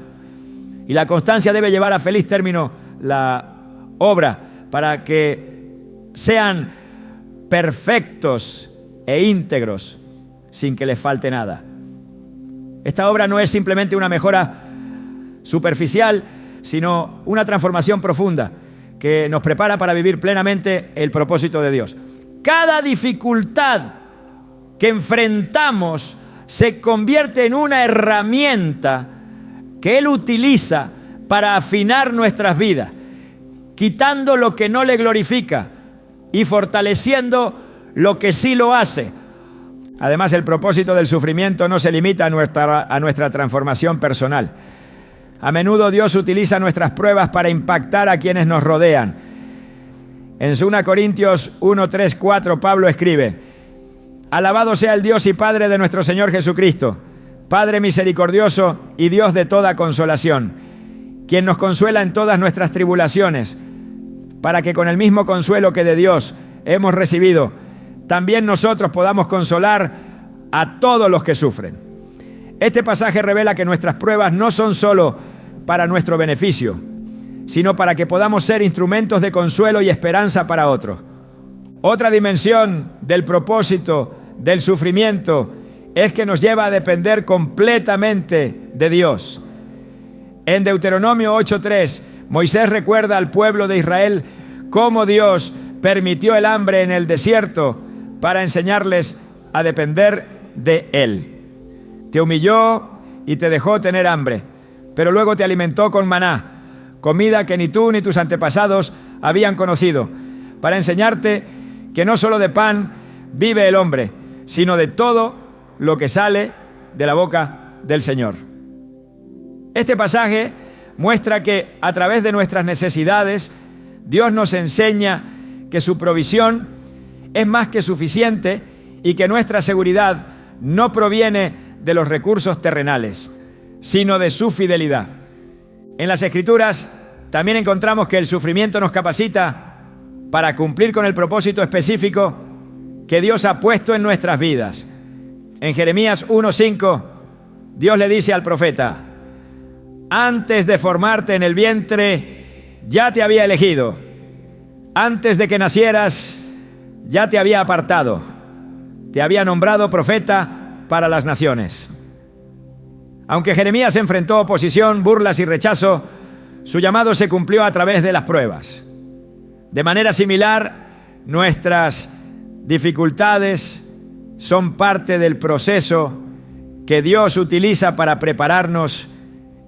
y la constancia debe llevar a feliz término la obra para que sean perfectos e íntegros sin que les falte nada. Esta obra no es simplemente una mejora superficial, sino una transformación profunda que nos prepara para vivir plenamente el propósito de Dios. Cada dificultad que enfrentamos se convierte en una herramienta que Él utiliza para afinar nuestras vidas, quitando lo que no le glorifica y fortaleciendo lo que sí lo hace. Además, el propósito del sufrimiento no se limita a nuestra transformación personal. A menudo Dios utiliza nuestras pruebas para impactar a quienes nos rodean. En 2 Corintios 1, 3, 4, Pablo escribe: alabado sea el Dios y Padre de nuestro Señor Jesucristo, Padre misericordioso y Dios de toda consolación, quien nos consuela en todas nuestras tribulaciones, para que con el mismo consuelo que de Dios hemos recibido, también nosotros podamos consolar a todos los que sufren. Este pasaje revela que nuestras pruebas no son solo para nuestro beneficio, sino para que podamos ser instrumentos de consuelo y esperanza para otros. Otra dimensión del propósito del sufrimiento es que nos lleva a depender completamente de Dios. En Deuteronomio 8:3, Moisés recuerda al pueblo de Israel cómo Dios permitió el hambre en el desierto para enseñarles a depender de Él. Te humilló y te dejó tener hambre, pero luego te alimentó con maná, comida que ni tú ni tus antepasados habían conocido, para enseñarte que no solo de pan vive el hombre, sino de todo lo que sale de la boca del Señor. Este pasaje muestra que a través de nuestras necesidades, Dios nos enseña que su provisión es más que suficiente y que nuestra seguridad no proviene de los recursos terrenales, sino de su fidelidad. En las Escrituras también encontramos que el sufrimiento nos capacita para cumplir con el propósito específico que Dios ha puesto en nuestras vidas. En Jeremías 1:5, Dios le dice al profeta: antes de formarte en el vientre, ya te había elegido. Antes de que nacieras, ya te había apartado. Te había nombrado profeta para las naciones. Aunque Jeremías enfrentó oposición, burlas y rechazo, su llamado se cumplió a través de las pruebas. De manera similar, nuestras dificultades son parte del proceso que Dios utiliza para prepararnos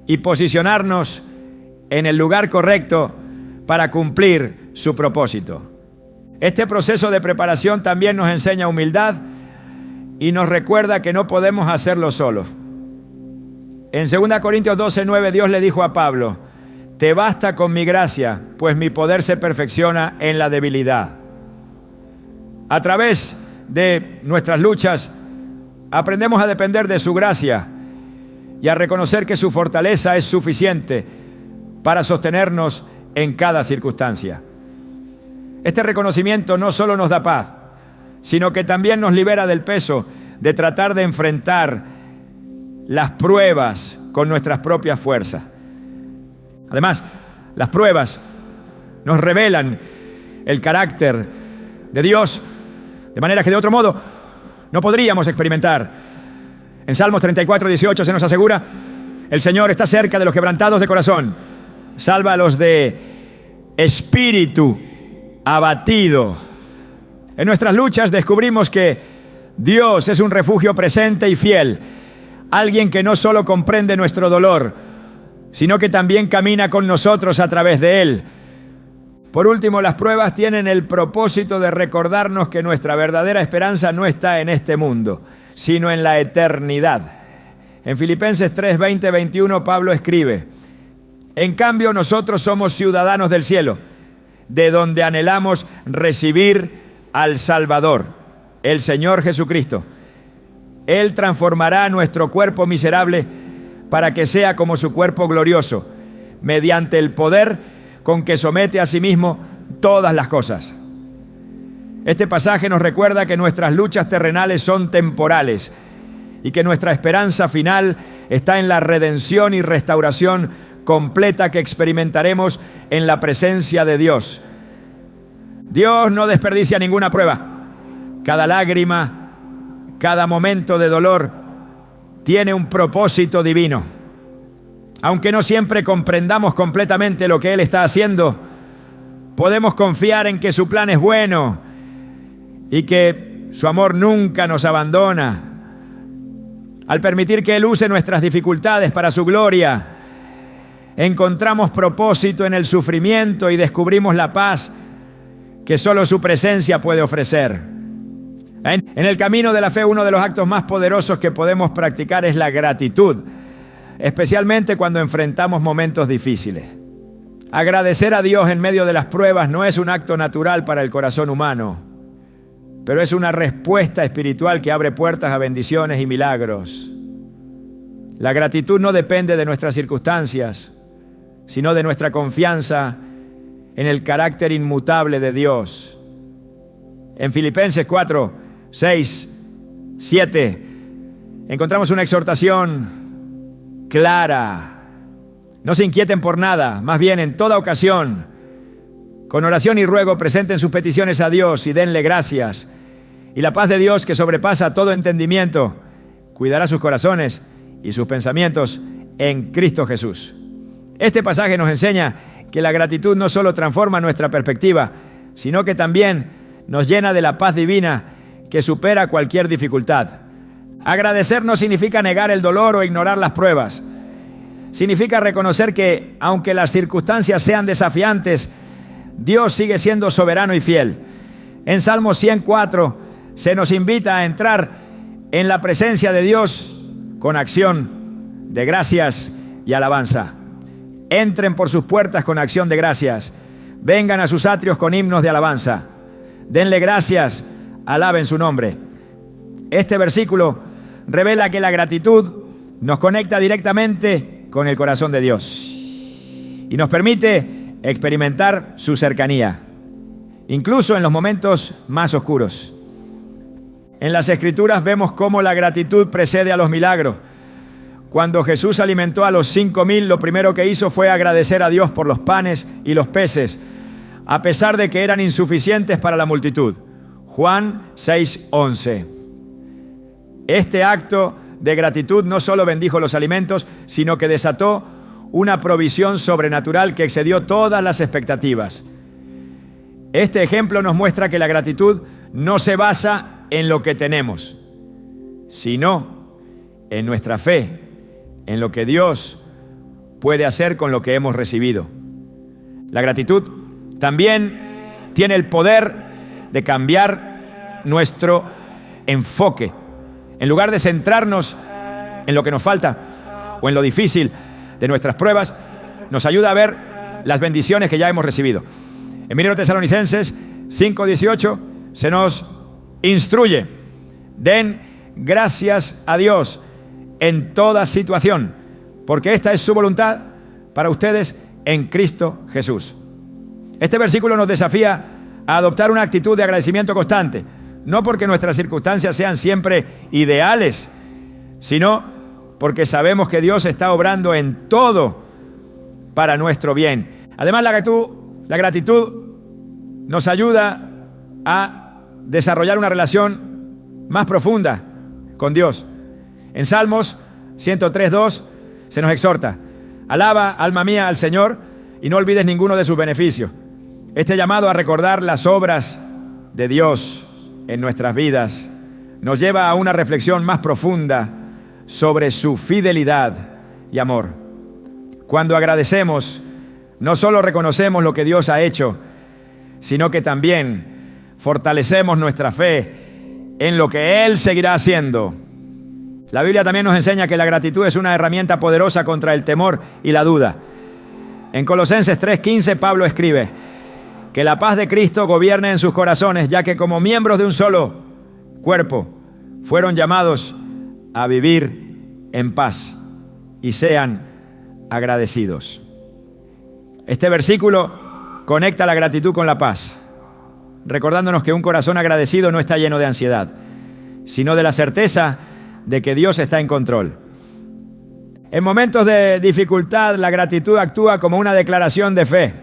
y posicionarnos en el lugar correcto para cumplir su propósito. Este proceso de preparación también nos enseña humildad y nos recuerda que no podemos hacerlo solos. En 2 Corintios 12:9, Dios le dijo a Pablo: te basta con mi gracia, pues mi poder se perfecciona en la debilidad. A través de nuestras luchas, aprendemos a depender de su gracia y a reconocer que su fortaleza es suficiente para sostenernos en cada circunstancia. Este reconocimiento no solo nos da paz, sino que también nos libera del peso de tratar de enfrentar las pruebas con nuestras propias fuerzas. Además, las pruebas nos revelan el carácter de Dios, de manera que de otro modo no podríamos experimentar. En Salmos 34:18 se nos asegura: el Señor está cerca de los quebrantados de corazón, salva a los de espíritu abatido. En nuestras luchas descubrimos que Dios es un refugio presente y fiel, alguien que no solo comprende nuestro dolor, sino que también camina con nosotros a través de él. Por último, las pruebas tienen el propósito de recordarnos que nuestra verdadera esperanza no está en este mundo, sino en la eternidad. En Filipenses 3:20-21 Pablo escribe: en cambio nosotros somos ciudadanos del cielo, de donde anhelamos recibir al Salvador, el Señor Jesucristo. Él transformará nuestro cuerpo miserable para que sea como su cuerpo glorioso, mediante el poder con que somete a sí mismo todas las cosas. Este pasaje nos recuerda que nuestras luchas terrenales son temporales y que nuestra esperanza final está en la redención y restauración completa que experimentaremos en la presencia de Dios. Dios no desperdicia ninguna prueba. Cada lágrima, cada momento de dolor tiene un propósito divino. Aunque no siempre comprendamos completamente lo que Él está haciendo, podemos confiar en que su plan es bueno y que su amor nunca nos abandona. Al permitir que Él use nuestras dificultades para su gloria, encontramos propósito en el sufrimiento y descubrimos la paz que solo su presencia puede ofrecer. En el camino de la fe, uno de los actos más poderosos que podemos practicar es la gratitud, especialmente cuando enfrentamos momentos difíciles. Agradecer a Dios en medio de las pruebas no es un acto natural para el corazón humano, pero es una respuesta espiritual que abre puertas a bendiciones y milagros. La gratitud no depende de nuestras circunstancias, sino de nuestra confianza en el carácter inmutable de Dios. En Filipenses 4, 6, 7 encontramos una exhortación clara. No se inquieten por nada, más bien en toda ocasión, con oración y ruego, presenten sus peticiones a Dios y denle gracias. Y la paz de Dios, que sobrepasa todo entendimiento, cuidará sus corazones y sus pensamientos en Cristo Jesús. Este pasaje nos enseña que la gratitud no solo transforma nuestra perspectiva, sino que también nos llena de la paz divina que supera cualquier dificultad. Agradecer no significa negar el dolor o ignorar las pruebas. Significa reconocer que, aunque las circunstancias sean desafiantes, Dios sigue siendo soberano y fiel. En Salmo 104 se nos invita a entrar en la presencia de Dios con acción de gracias y alabanza. Entren por sus puertas con acción de gracias. Vengan a sus atrios con himnos de alabanza. Denle gracias, alaben su nombre. Este versículo revela que la gratitud nos conecta directamente con el corazón de Dios y nos permite experimentar su cercanía, incluso en los momentos más oscuros. En las Escrituras vemos cómo la gratitud precede a los milagros. Cuando Jesús alimentó a los 5,000, lo primero que hizo fue agradecer a Dios por los panes y los peces, a pesar de que eran insuficientes para la multitud. Juan 6:11. Este acto de gratitud no solo bendijo los alimentos, sino que desató una provisión sobrenatural que excedió todas las expectativas. Este ejemplo nos muestra que la gratitud no se basa en lo que tenemos, sino en nuestra fe, en lo que Dios puede hacer con lo que hemos recibido. La gratitud también tiene el poder de cambiar nuestro enfoque. En lugar de centrarnos en lo que nos falta o en lo difícil de nuestras pruebas, nos ayuda a ver las bendiciones que ya hemos recibido. En 1 Tesalonicenses 5:18 se nos instruye: den gracias a Dios en toda situación, porque esta es su voluntad para ustedes en Cristo Jesús. Este versículo nos desafía a adoptar una actitud de agradecimiento constante. no porque nuestras circunstancias sean siempre ideales, sino porque sabemos que Dios está obrando en todo para nuestro bien. Además, la gratitud nos ayuda a desarrollar una relación más profunda con Dios. En Salmos 103:2 se nos exhorta: alaba, alma mía, al Señor, y no olvides ninguno de sus beneficios. Este llamado a recordar las obras de Dios en nuestras vidas nos lleva a una reflexión más profunda sobre su fidelidad y amor. Cuando agradecemos, no solo reconocemos lo que Dios ha hecho, sino que también fortalecemos nuestra fe en lo que Él seguirá haciendo. La Biblia también nos enseña que la gratitud es una herramienta poderosa contra el temor y la duda. En Colosenses 3:15, Pablo escribe: que la paz de Cristo gobierne en sus corazones, ya que como miembros de un solo cuerpo fueron llamados a vivir en paz y sean agradecidos. Este versículo conecta la gratitud con la paz, recordándonos que un corazón agradecido no está lleno de ansiedad, sino de la certeza de que Dios está en control. En momentos de dificultad, la gratitud actúa como una declaración de fe.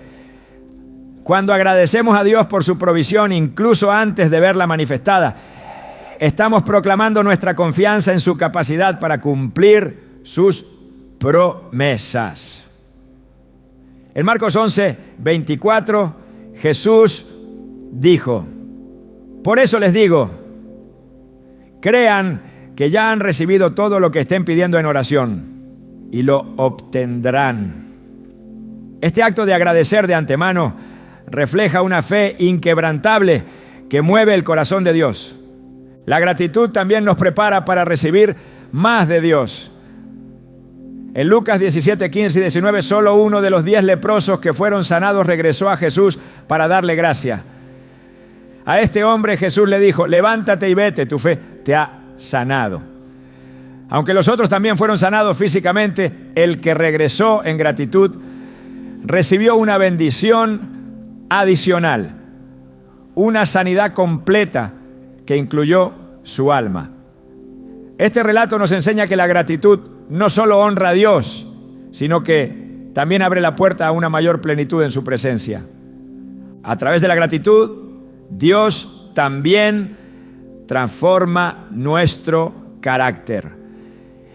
Cuando agradecemos a Dios por su provisión, incluso antes de verla manifestada, estamos proclamando nuestra confianza en su capacidad para cumplir sus promesas. En Marcos 11:24, Jesús dijo: por eso les digo, crean que ya han recibido todo lo que estén pidiendo en oración y lo obtendrán. Este acto de agradecer de antemano refleja una fe inquebrantable que mueve el corazón de Dios. La gratitud también nos prepara para recibir más de Dios. En Lucas 17:15 y 19, solo uno de los 10 leprosos que fueron sanados regresó a Jesús para darle gracia. A este hombre Jesús le dijo: levántate y vete, tu fe te ha sanado. Aunque los otros también fueron sanados físicamente, el que regresó en gratitud recibió una bendición adicional, una sanidad completa que incluyó su alma. Este relato nos enseña que la gratitud no solo honra a Dios, sino que también abre la puerta a una mayor plenitud en su presencia. A través de la gratitud, Dios también transforma nuestro carácter.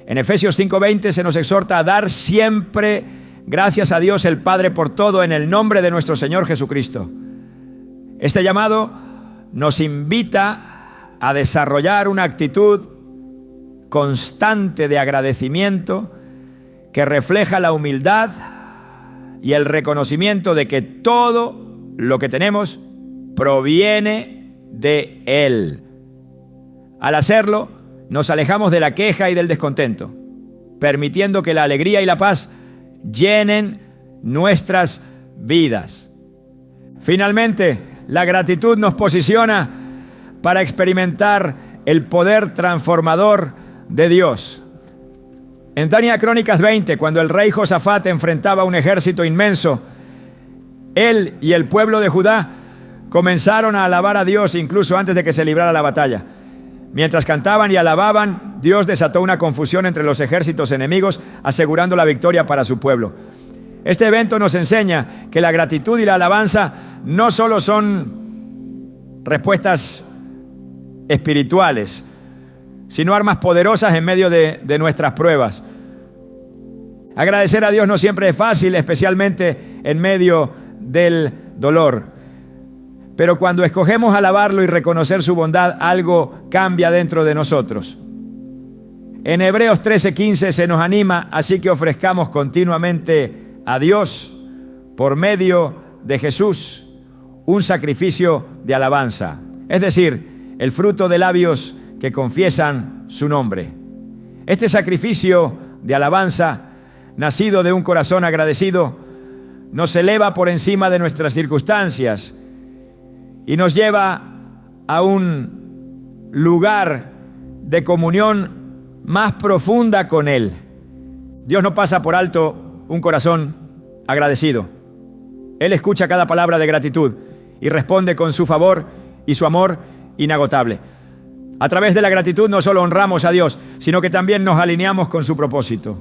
En Efesios 5:20 se nos exhorta a dar siempre gracias a Dios el Padre por todo en el nombre de nuestro Señor Jesucristo. Este llamado nos invita a desarrollar una actitud constante de agradecimiento que refleja la humildad y el reconocimiento de que todo lo que tenemos proviene de Él. Al hacerlo, nos alejamos de la queja y del descontento, permitiendo que la alegría y la paz llenen nuestras vidas. Finalmente, la gratitud nos posiciona para experimentar el poder transformador de Dios. En Daniel Crónicas 20, cuando el rey Josafat enfrentaba un ejército inmenso, él y el pueblo de Judá comenzaron a alabar a Dios incluso antes de que se librara la batalla. Mientras cantaban y alababan, Dios desató una confusión entre los ejércitos enemigos, asegurando la victoria para su pueblo. Este evento nos enseña que la gratitud y la alabanza no solo son respuestas espirituales, sino armas poderosas en medio de nuestras pruebas. Agradecer a Dios no siempre es fácil, especialmente en medio del dolor. Pero cuando escogemos alabarlo y reconocer su bondad, algo cambia dentro de nosotros. En Hebreos 13:15 se nos anima, así que ofrezcamos continuamente a Dios, por medio de Jesús, un sacrificio de alabanza, es decir, el fruto de labios que confiesan su nombre. Este sacrificio de alabanza, nacido de un corazón agradecido, nos eleva por encima de nuestras circunstancias y nos lleva a un lugar de comunión más profunda con Él. Dios no pasa por alto un corazón agradecido. Él escucha cada palabra de gratitud y responde con su favor y su amor inagotable. A través de la gratitud no solo honramos a Dios, sino que también nos alineamos con su propósito,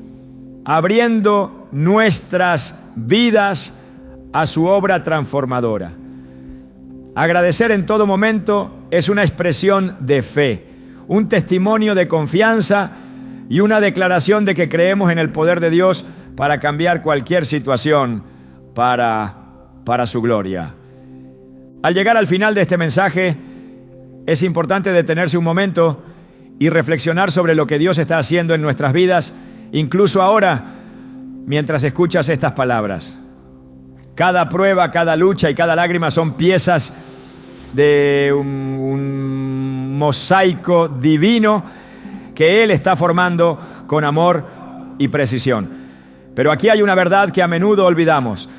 abriendo nuestras vidas a su obra transformadora. Agradecer en todo momento es una expresión de fe, un testimonio de confianza y una declaración de que creemos en el poder de Dios para cambiar cualquier situación para su gloria. Al llegar al final de este mensaje, es importante detenerse un momento y reflexionar sobre lo que Dios está haciendo en nuestras vidas, incluso ahora, mientras escuchas estas palabras. Cada prueba, cada lucha y cada lágrima son piezas de un mosaico divino que Él está formando con amor y precisión. Pero aquí hay una verdad que a menudo olvidamos.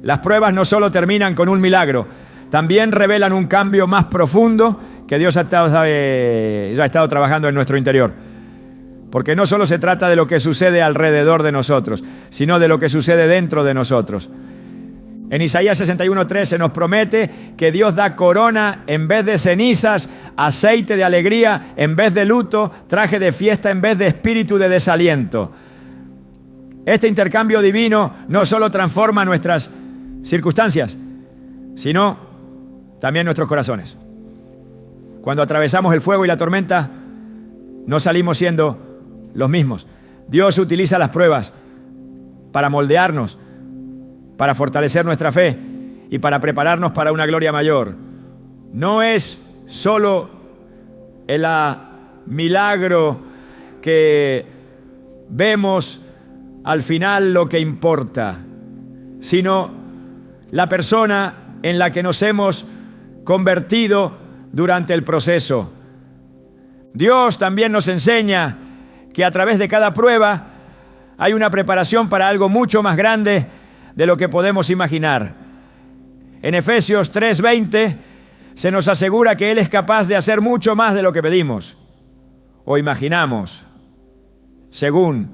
Las pruebas no solo terminan con un milagro, también revelan un cambio más profundo que Dios ha estado trabajando en nuestro interior. Porque no solo se trata de lo que sucede alrededor de nosotros, sino de lo que sucede dentro de nosotros. En Isaías 61:3 se nos promete que Dios da corona en vez de cenizas, aceite de alegría en vez de luto, traje de fiesta en vez de espíritu de desaliento. Este intercambio divino no solo transforma nuestras circunstancias, sino también nuestros corazones. Cuando atravesamos el fuego y la tormenta, no salimos siendo los mismos. Dios utiliza las pruebas para moldearnos, para fortalecer nuestra fe y para prepararnos para una gloria mayor. No es solo el milagro que vemos al final lo que importa, sino la persona en la que nos hemos convertido durante el proceso. Dios también nos enseña que a través de cada prueba hay una preparación para algo mucho más grande de lo que podemos imaginar. En Efesios 3:20 se nos asegura que Él es capaz de hacer mucho más de lo que pedimos o imaginamos, según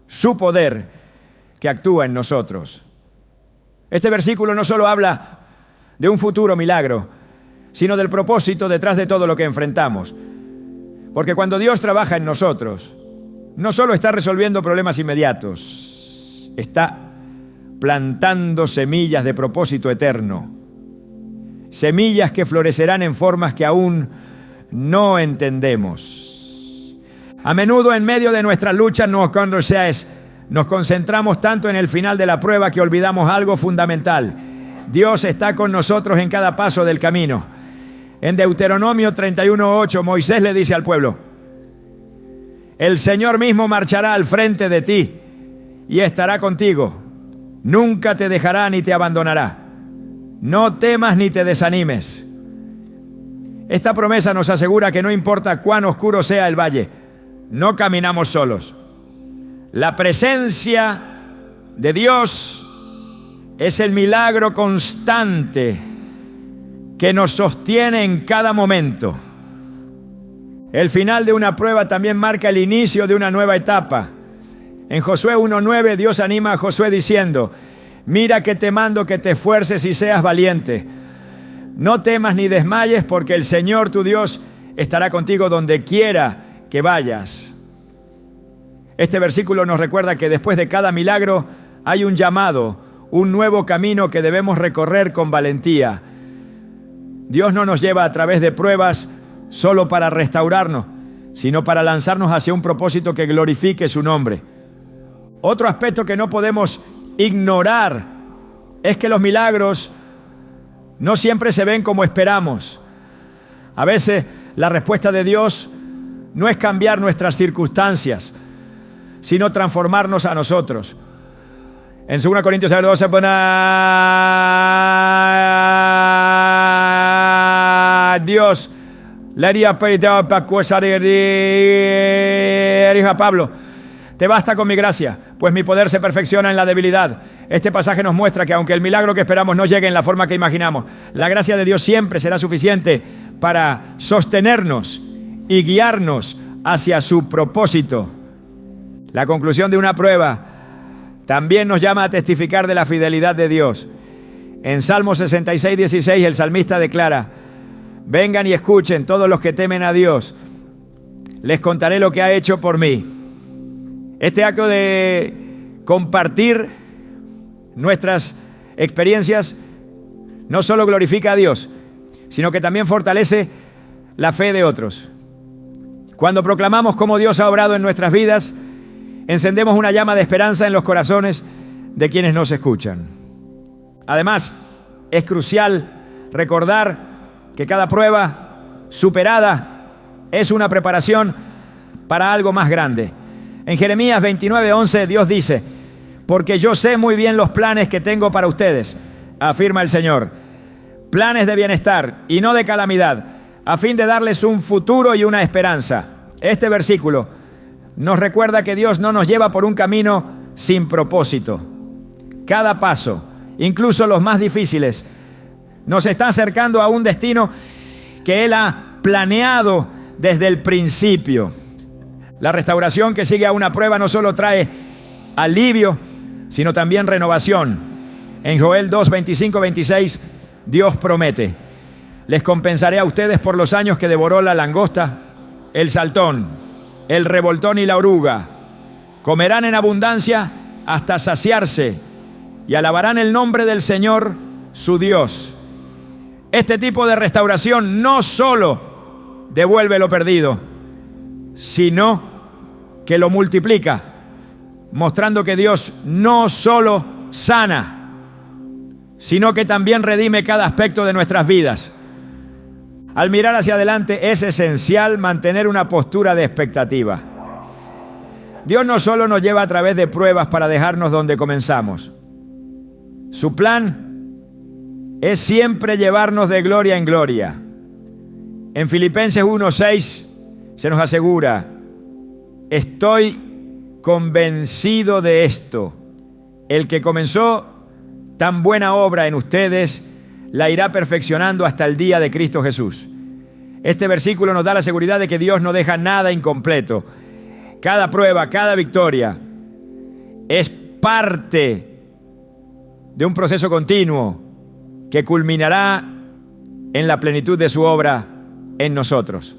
su poder que actúa en nosotros. Este versículo no solo habla de un futuro milagro, sino del propósito detrás de todo lo que enfrentamos. Porque cuando Dios trabaja en nosotros, no solo está resolviendo problemas inmediatos, está plantando semillas de propósito eterno. Semillas que florecerán en formas que aún no entendemos. A menudo en medio de nuestras luchas nos concentramos tanto en el final de la prueba que olvidamos algo fundamental. Dios está con nosotros en cada paso del camino. En Deuteronomio 31:8, Moisés le dice al pueblo: el Señor mismo marchará al frente de ti y estará contigo. Nunca te dejará ni te abandonará. No temas ni te desanimes. Esta promesa nos asegura que no importa cuán oscuro sea el valle, no caminamos solos. La presencia de Dios es el milagro constante que nos sostiene en cada momento. El final de una prueba también marca el inicio de una nueva etapa. En Josué 1:9 Dios anima a Josué diciendo: mira que te mando que te esfuerces y seas valiente. No temas ni desmayes, porque el Señor tu Dios estará contigo donde quiera que vayas. Este versículo nos recuerda que después de cada milagro hay un llamado, un nuevo camino que debemos recorrer con valentía. Dios no nos lleva a través de pruebas solo para restaurarnos, sino para lanzarnos hacia un propósito que glorifique su nombre. Otro aspecto que no podemos ignorar es que los milagros no siempre se ven como esperamos. A veces la respuesta de Dios no es cambiar nuestras circunstancias, sino transformarnos a nosotros. En 2 Corintios 12 pone: Dios le haría pedir a Pablo: te basta con mi gracia, pues mi poder se perfecciona en la debilidad. Este pasaje nos muestra que aunque el milagro que esperamos no llegue en la forma que imaginamos, la gracia de Dios siempre será suficiente para sostenernos y guiarnos hacia su propósito. La conclusión de una prueba también nos llama a testificar de la fidelidad de Dios. En Salmo 66:16 el salmista declara: Vengan y escuchen todos los que temen a Dios. Les contaré lo que ha hecho por mí. Este acto de compartir nuestras experiencias no solo glorifica a Dios, sino que también fortalece la fe de otros. Cuando proclamamos cómo Dios ha obrado en nuestras vidas, encendemos una llama de esperanza en los corazones de quienes nos escuchan. Además, es crucial recordar que cada prueba superada es una preparación para algo más grande. En Jeremías 29:11 Dios dice: porque yo sé muy bien los planes que tengo para ustedes, afirma el Señor, planes de bienestar y no de calamidad, a fin de darles un futuro y una esperanza. Este versículo nos recuerda que Dios no nos lleva por un camino sin propósito. Cada paso, incluso los más difíciles, nos está acercando a un destino que Él ha planeado desde el principio. La restauración que sigue a una prueba no solo trae alivio, sino también renovación. En Joel 2, 25, 26, Dios promete: les compensaré a ustedes por los años que devoró la langosta, el saltón, el revoltón y la oruga. Comerán en abundancia hasta saciarse y alabarán el nombre del Señor, su Dios. Este tipo de restauración no solo devuelve lo perdido, sino que lo multiplica, mostrando que Dios no solo sana, sino que también redime cada aspecto de nuestras vidas. Al mirar hacia adelante es esencial mantener una postura de expectativa. Dios no solo nos lleva a través de pruebas para dejarnos donde comenzamos. Su plan es siempre llevarnos de gloria en gloria. En Filipenses 1:6 se nos asegura: estoy convencido de esto, el que comenzó tan buena obra en ustedes la irá perfeccionando hasta el día de Cristo Jesús. Este versículo nos da la seguridad de que Dios no deja nada incompleto. Cada prueba, cada victoria es parte de un proceso continuo que culminará en la plenitud de su obra en nosotros.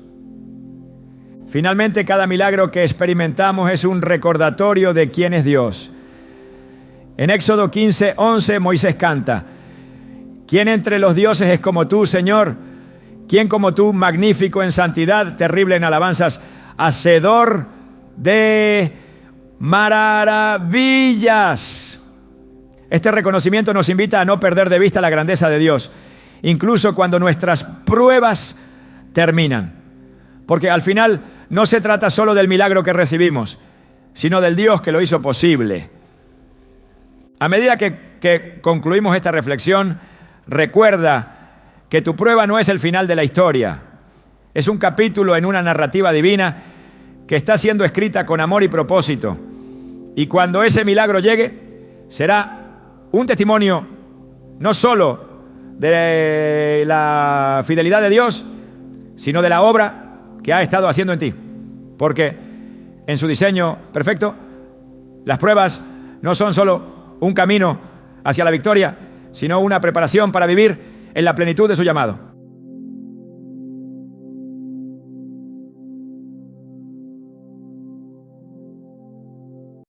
Finalmente, cada milagro que experimentamos es un recordatorio de quién es Dios. En Éxodo 15:11 Moisés canta: ¿quién entre los dioses es como tú, Señor? ¿Quién como tú, magnífico en santidad, terrible en alabanzas, hacedor de maravillas? Este reconocimiento nos invita a no perder de vista la grandeza de Dios, incluso cuando nuestras pruebas terminan. Porque al final no se trata solo del milagro que recibimos, sino del Dios que lo hizo posible. A medida que concluimos esta reflexión, recuerda que tu prueba no es el final de la historia. Es un capítulo en una narrativa divina que está siendo escrita con amor y propósito. Y cuando ese milagro llegue, será un testimonio no solo de la fidelidad de Dios, sino de la obra que ha estado haciendo en ti. Porque en su diseño perfecto, las pruebas no son solo un camino hacia la victoria, sino una preparación para vivir en la plenitud de su llamado.